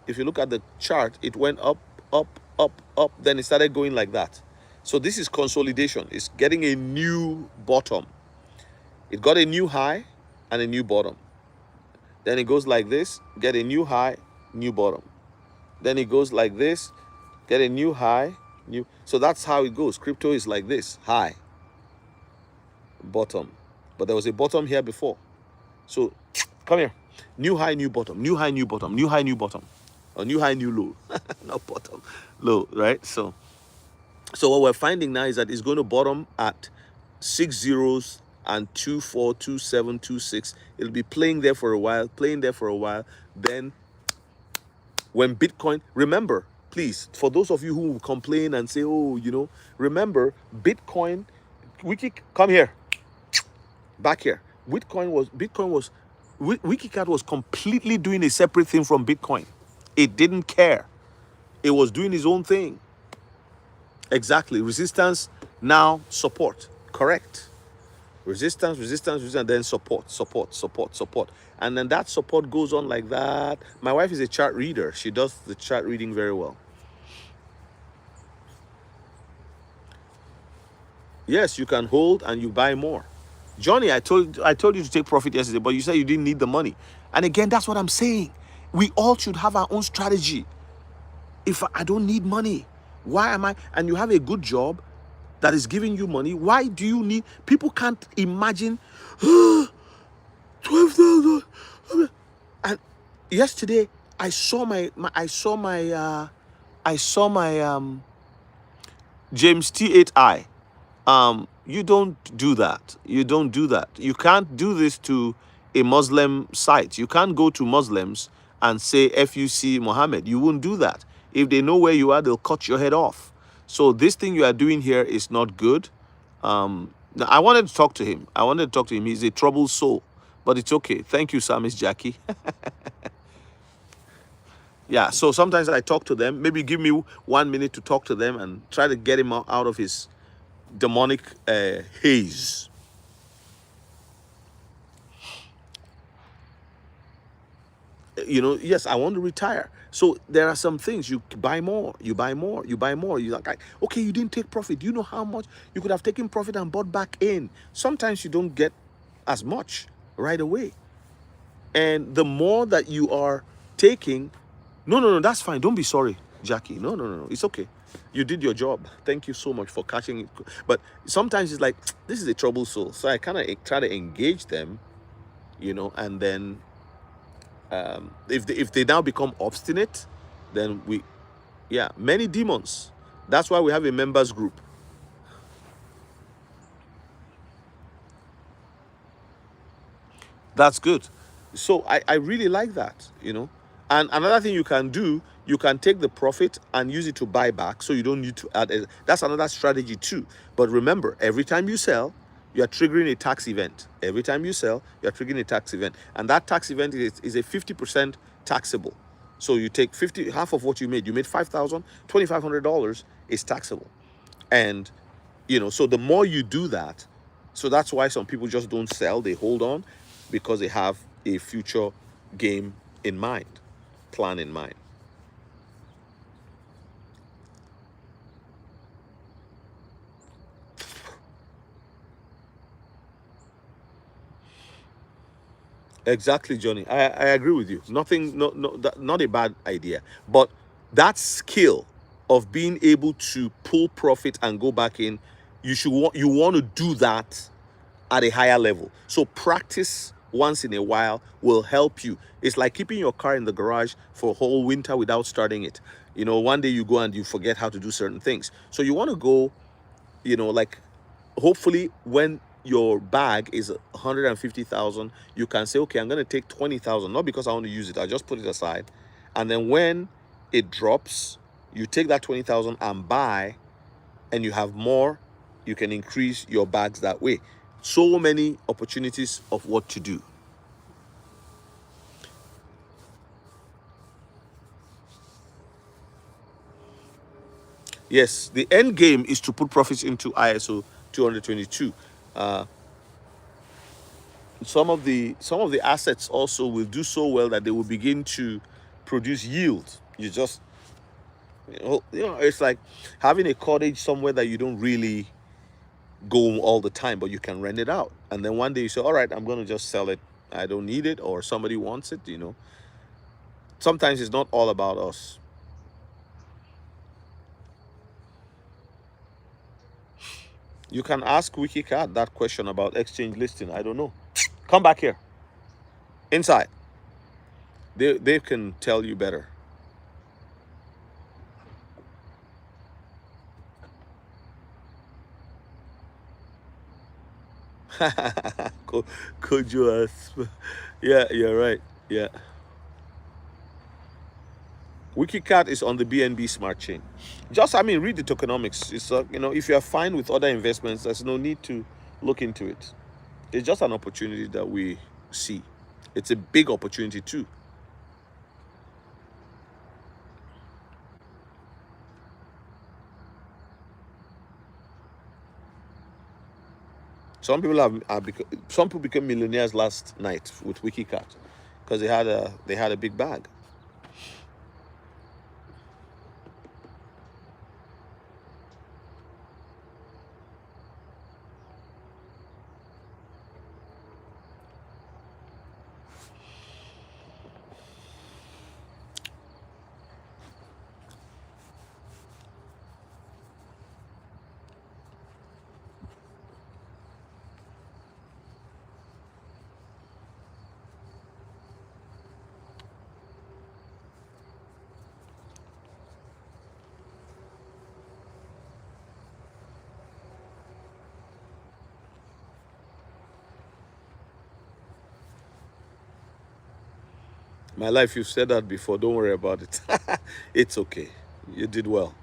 chart, it went up, up, up, up, then it started going like that. So this is consolidation. It's getting a new bottom. It got a new high and a new bottom. Then it goes like this, get a new high, new bottom. Then it goes like this, get a new high, new. So that's how it goes. Crypto is like this, high, bottom. But there was a bottom here before. So come here. New high, new bottom, new high, new bottom, new high, new bottom. Or new high, new low. Not bottom, low, right? So what we're finding now is that it's going to bottom at 6 zeros and 2 4 2 7 2 6. It'll be playing there for a while, Then when Bitcoin, remember, please, for those of you who complain and say, oh, remember, Bitcoin, come here, back here. WikiCat was completely doing a separate thing from Bitcoin. It didn't care. It was doing its own thing. Exactly. Resistance, now support. Correct. Resistance, then support. And then that support goes on like that. My wife is a chart reader. She does the chart reading very well. Yes, you can hold and you buy more. Johnny, I told you to take profit yesterday, but you said you didn't need the money. And again, that's what I'm saying. We all should have our own strategy. If I don't need money, why am I? And you have a good job that is giving you money. Why do you need? People can't imagine 12,000. And yesterday I saw my James T8I. You don't do that. You can't do this to a Muslim site. You can't go to Muslims and say FUC Muhammad. You won't do that. If they know where you are, they'll cut your head off. So this thing you are doing here is not good. Now I wanted to talk to him. He's a troubled soul, but it's okay. Thank you, Miss Jackie. Yeah, so sometimes I talk to them. Maybe give me 1 minute to talk to them and try to get him out of his demonic haze. Yes, I want to retire. So there are some things you buy more. You're like, okay, you didn't take profit. Do you know how much you could have taken profit and bought back in? Sometimes you don't get as much right away. And the more that you are taking, no, that's fine. Don't be sorry, Jackie. No, it's okay. You did your job. Thank you so much for catching it. But sometimes it's like, this is a troubled soul. So I kind of try to engage them, and then if they now become obstinate, then many demons. That's why we have a members group. That's good. So I really like that, And another thing you can do you can take the profit and use it to buy back, so you don't need to add. That's another strategy too. But remember, every time you sell, you are triggering a tax event. Every time you sell, you are triggering a tax event, and that tax event is a 50% taxable. So you take 50, half of what you made. You made $5,000, $2,500 is taxable, and so the more you do that, so that's why some people just don't sell, they hold on, because they have a future game in mind, plan in mind. Exactly, Johnny. I agree with you. Nothing, not a bad idea. But that skill of being able to pull profit and go back in, you want to do that at a higher level. So practice once in a while will help you. It's like keeping your car in the garage for a whole winter without starting it. One day you go and you forget how to do certain things. So you want to go, like, hopefully when your bag is 150,000, you can say, okay, I'm going to take 20,000, not because I want to use it, I just put it aside, and then when it drops, you take that 20,000 and buy, and you have more. You can increase your bags that way. So many opportunities of what to do. Yes, the end game is to put profits into ISO 222. uh, some of the assets also will do so well that they will begin to produce yield. It's like having a cottage somewhere that you don't really go all the time, but you can rent it out, and then one day you say, all right, I'm going to just sell it. I don't need it, or somebody wants it. Sometimes it's not all about us. You can ask WikiCat that question about exchange listing. I don't know. Come back here inside. They can tell you better. Could you ask? Yeah, you're right. Yeah. WikiCat is on the BNB smart chain. Read the tokenomics. It's if you are fine with other investments, there's no need to look into it. It's just an opportunity that we see. It's a big opportunity too. Some people became millionaires last night with WikiCat because they had a big bag. My life, you've said that before. Don't worry about it. It's okay. You did well.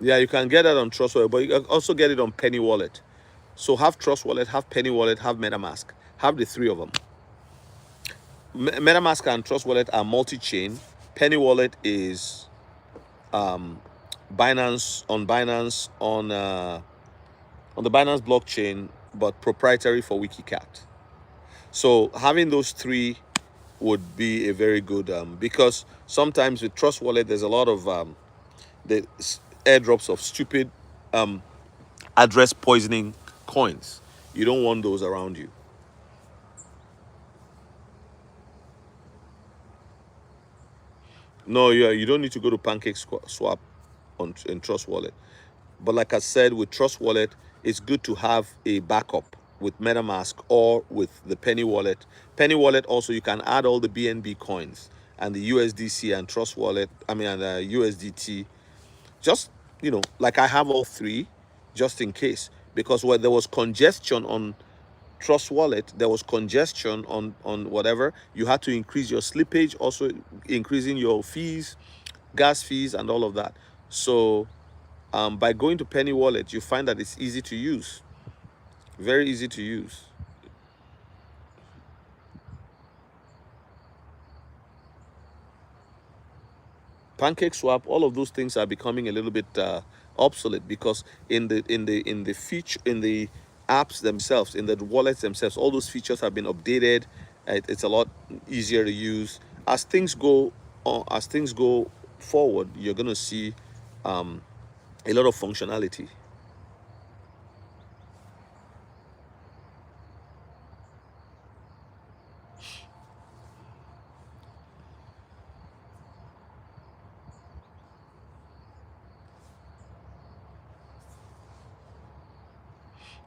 Yeah, you can get that on Trust Wallet, but you can also get it on Penny Wallet. So have Trust Wallet, have Penny Wallet, have MetaMask. Have the three of them. MetaMask and Trust Wallet are multi-chain. Penny Wallet is Binance on the Binance blockchain, but proprietary for WikiCat. So having those three would be a very good because sometimes with Trust Wallet there's a lot of the airdrops of stupid address poisoning coins. You don't want those around you. No, yeah, you don't need to go to Pancake Swap in Trust Wallet. But like I said, with Trust Wallet, it's good to have a backup with MetaMask or with the Penny Wallet. Penny Wallet also, you can add all the BNB coins and the USDC and Trust Wallet. And USDT. Just like I have all three, just in case, because when there was congestion on Trust Wallet, there was congestion on whatever. You had to increase your slippage, also increasing your fees, gas fees, and all of that. So by going to Penny Wallet, you find that it's easy to use, very easy to use. Pancake swap, all of those things are becoming a little bit obsolete, because in the feature, in the apps themselves, in the wallets themselves, all those features have been updated. It's a lot easier to use. As things go forward, you're going to see um, a lot of functionality.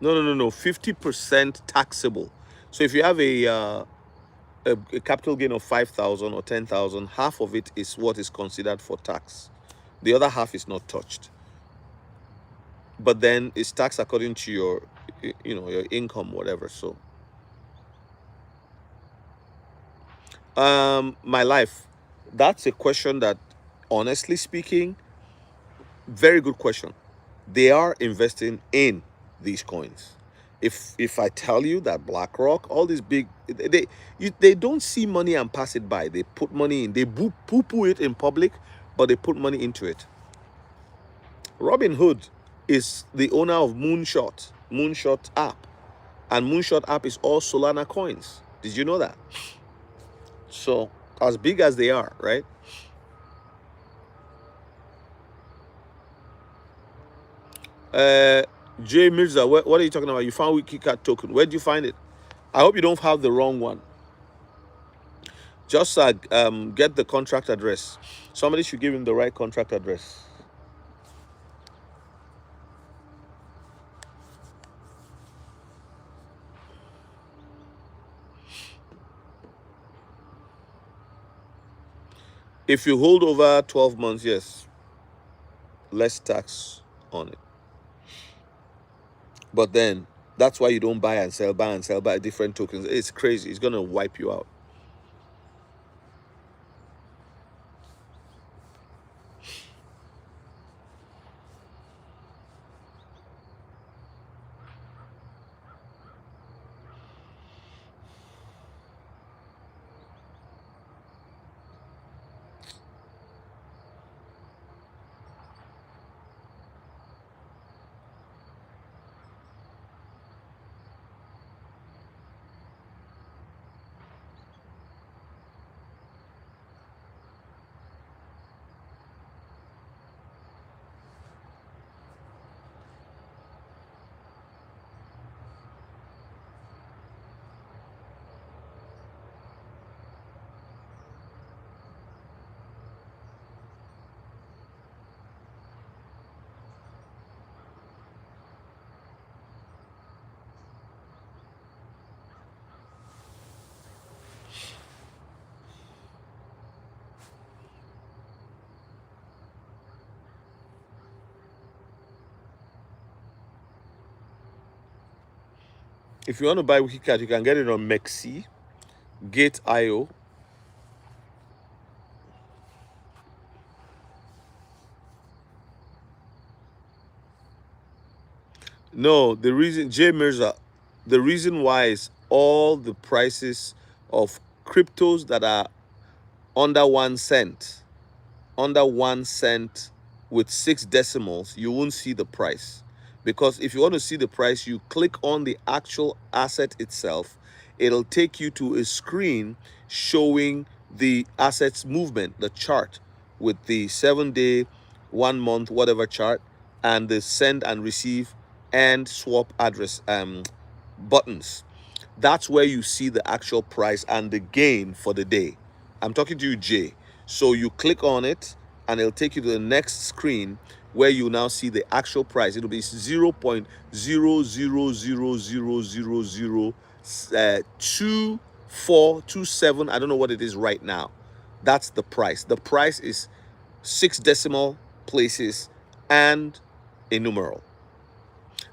No. 50% taxable. So if you have a capital gain of 5,000 or 10,000, half of it is what is considered for tax. The other half is not touched. But then it's taxed according to your, your income, whatever. So, my life, that's a question that, honestly speaking, very good question. They are investing in these coins. If I tell you that BlackRock, all these big, they don't see money and pass it by. They put money in. They poo-poo it in public, but they put money into it. Robin Hood is the owner of Moonshot app, and Moonshot app is all Solana coins. Did you know that? So as big as they are, right? Uh, Jay Mirza, what are you talking about? You found WikiCat token. Where did you find it? I hope you don't have the wrong one. Just get the contract address. Somebody should give him the right contract address. If you hold over 12 months, yes, less tax on it. But then that's why you don't buy and sell, buy different tokens. It's crazy. It's gonna wipe you out. If you want to buy WikiCat, you can get it on Mexi, Gate.io. No, the reason, Jay Mirza, the reason why is all the prices of cryptos that are under 1 cent, under 1 cent with 6 decimals, you won't see the price. Because if you want to see the price, you click on the actual asset itself. It'll take you to a screen showing the asset's movement, the chart with the 7 day, 1 month, whatever chart, and the send and receive and swap address buttons. That's where you see the actual price and the gain for the day. I'm talking to you, Jay. So you click on it and it'll take you to the next screen where you now see the actual price. It'll be 0.000000 2427. I don't know what it is right now. That's the price. The price is 6 decimal places and a numeral.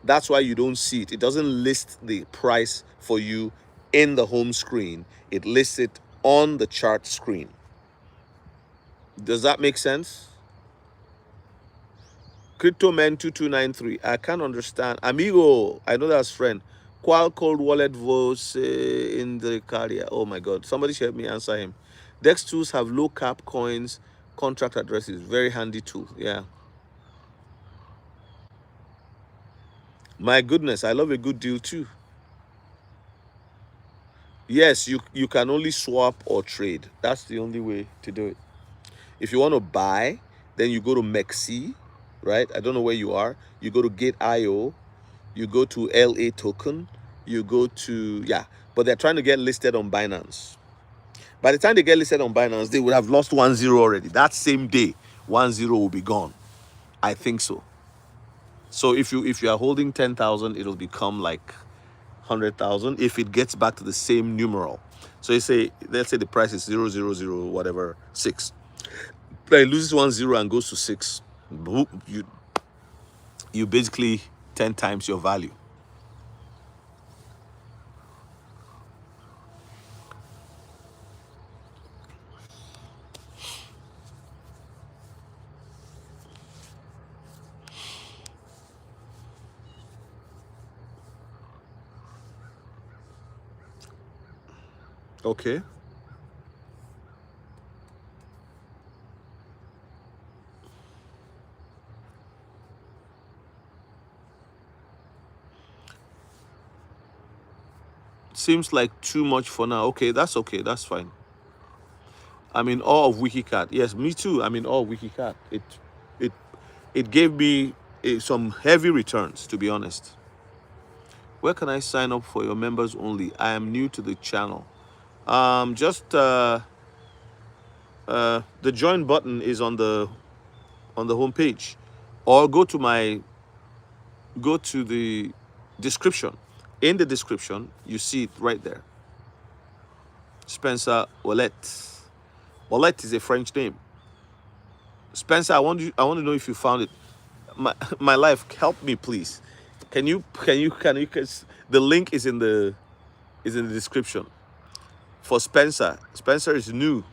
That's why you don't see it. It doesn't list the price for you in the home screen. It lists it on the chart screen. Does that make sense? CryptoMan2293. I can't understand. Amigo, I know that's friend. Qual cold wallet votes in the carrier. Oh my God. Somebody should help me answer him. Dex tools have low cap coins, contract addresses. Very handy tool. Yeah. My goodness, I love a good deal too. Yes, you can only swap or trade. That's the only way to do it. If you want to buy, then you go to Mexi, right? I don't know where you are. You go to Gate.io, you go to LA token, you go to, yeah, but they're trying to get listed on Binance. By the time they get listed on Binance, they would have lost 1-0 already. That same day, 1-0 will be gone. I think so. So if you are holding 10,000, it'll become like 100,000 if it gets back to the same numeral. So let's say the price is 000 whatever 6. Then it loses 1-0 and goes to 6. You basically 10 times your value. Okay. Seems like too much for now. Okay, that's okay. That's fine. I'm in awe of WikiCat. Yes, me too. I'm in awe of WikiCat. It it gave me some heavy returns, to be honest. Where can I sign up for your members only? I am new to the channel. Just the join button is on the homepage, or go to the description. In the description, you see it right there. Spencer Wallet. Wallet is a French name. Spencer, I want to know if you found it. My life, help me, please. Can you? The link is in the description. For Spencer. Spencer is new.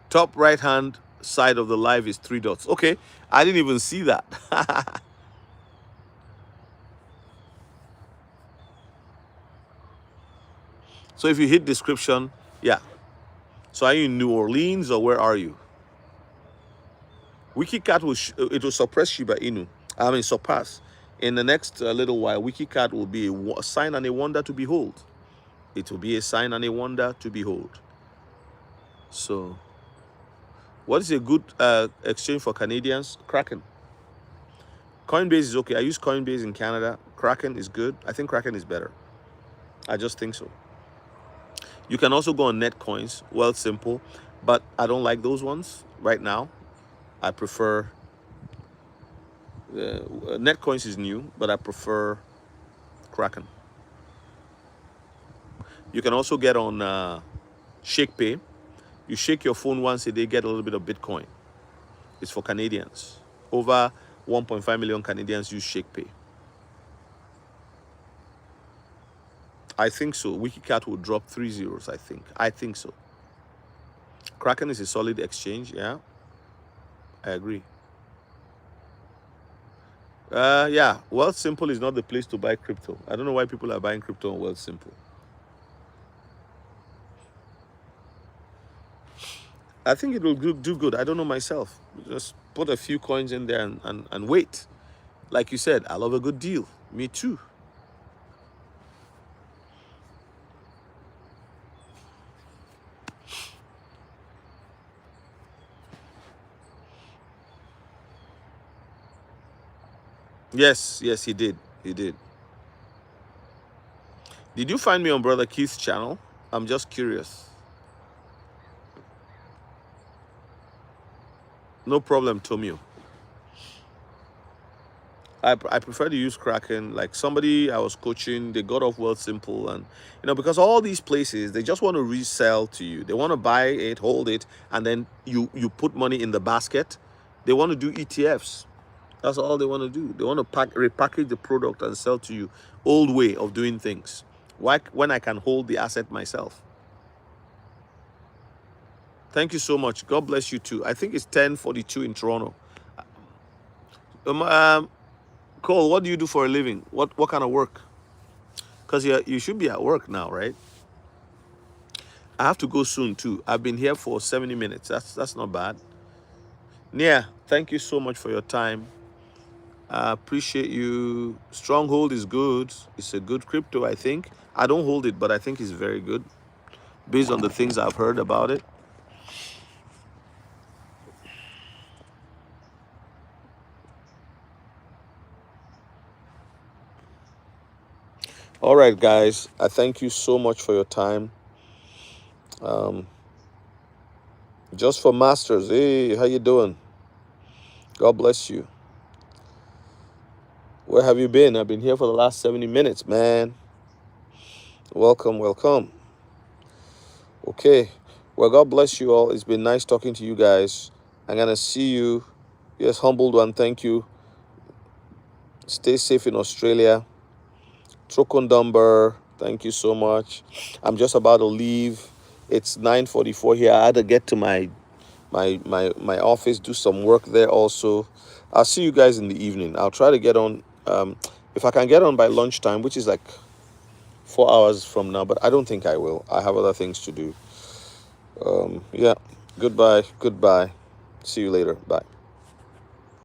Top right hand side of the live is 3 dots. Okay, I didn't even see that. So if you hit description, yeah. So are you in New Orleans or where are you? WikiCat will suppress Shiba Inu. I mean surpass. In the next little while, WikiCat will be a sign and a wonder to behold. It will be a sign and a wonder to behold. So, what is a good exchange for Canadians? Kraken. Coinbase is okay. I use Coinbase in Canada. Kraken is good. I think Kraken is better. I just think so. You can also go on Netcoins. Well, simple, but I don't like those ones right now. I prefer Netcoins is new, but I prefer Kraken. You can also get on ShakePay. You shake your phone once a day, get a little bit of Bitcoin. It's for Canadians. Over 1.5 million Canadians use ShakePay. I think so. WikiCat will drop 3 zeros, I think. I think so. Kraken is a solid exchange, yeah. I agree. Yeah, Wealth Simple is not the place to buy crypto. I don't know why people are buying crypto on Wealth Simple. I think it will do good. I don't know myself. Just put a few coins in there and wait. Like you said, I love a good deal. Me too. Yes, yes, he did. He did. Did you find me on Brother Keith's channel? I'm just curious. No problem, Tomio. I prefer to use Kraken. Like somebody I was coaching, they got off World Simple, and because all these places they just want to resell to you. They want to buy it, hold it, and then you put money in the basket. They want to do ETFs. That's all they want to do. They want to repackage the product and sell to you. Old way of doing things. Why when I can hold the asset myself? Thank you so much. God bless you too. I think it's 10:42 in Toronto. Um, um, Cole, what do you do for a living? What kind of work? Because you should be at work now, right? I have to go soon too. I've been here for 70 minutes. That's not bad. Nia, thank you so much for your time. I appreciate you. Stronghold is good. It's a good crypto, I think. I don't hold it, but I think it's very good based on the things I've heard about it. All right, guys. I thank you so much for your time. Just for Masters. Hey, how you doing? God bless you. Where have you been? I've been here for the last 70 minutes, man. Welcome, welcome. Okay. Well, God bless you all. It's been nice talking to you guys. I'm going to see you. Yes, humbled one. Thank you. Stay safe in Australia. Trokondumber, thank you so much. I'm just about to leave. It's 9:44 here. I had to get to my office, do some work there also. I'll see you guys in the evening. I'll try to get on, if I can get on by lunchtime, which is like 4 hours from now, but I don't think I will. I have other things to do. Yeah, goodbye. See you later. Bye.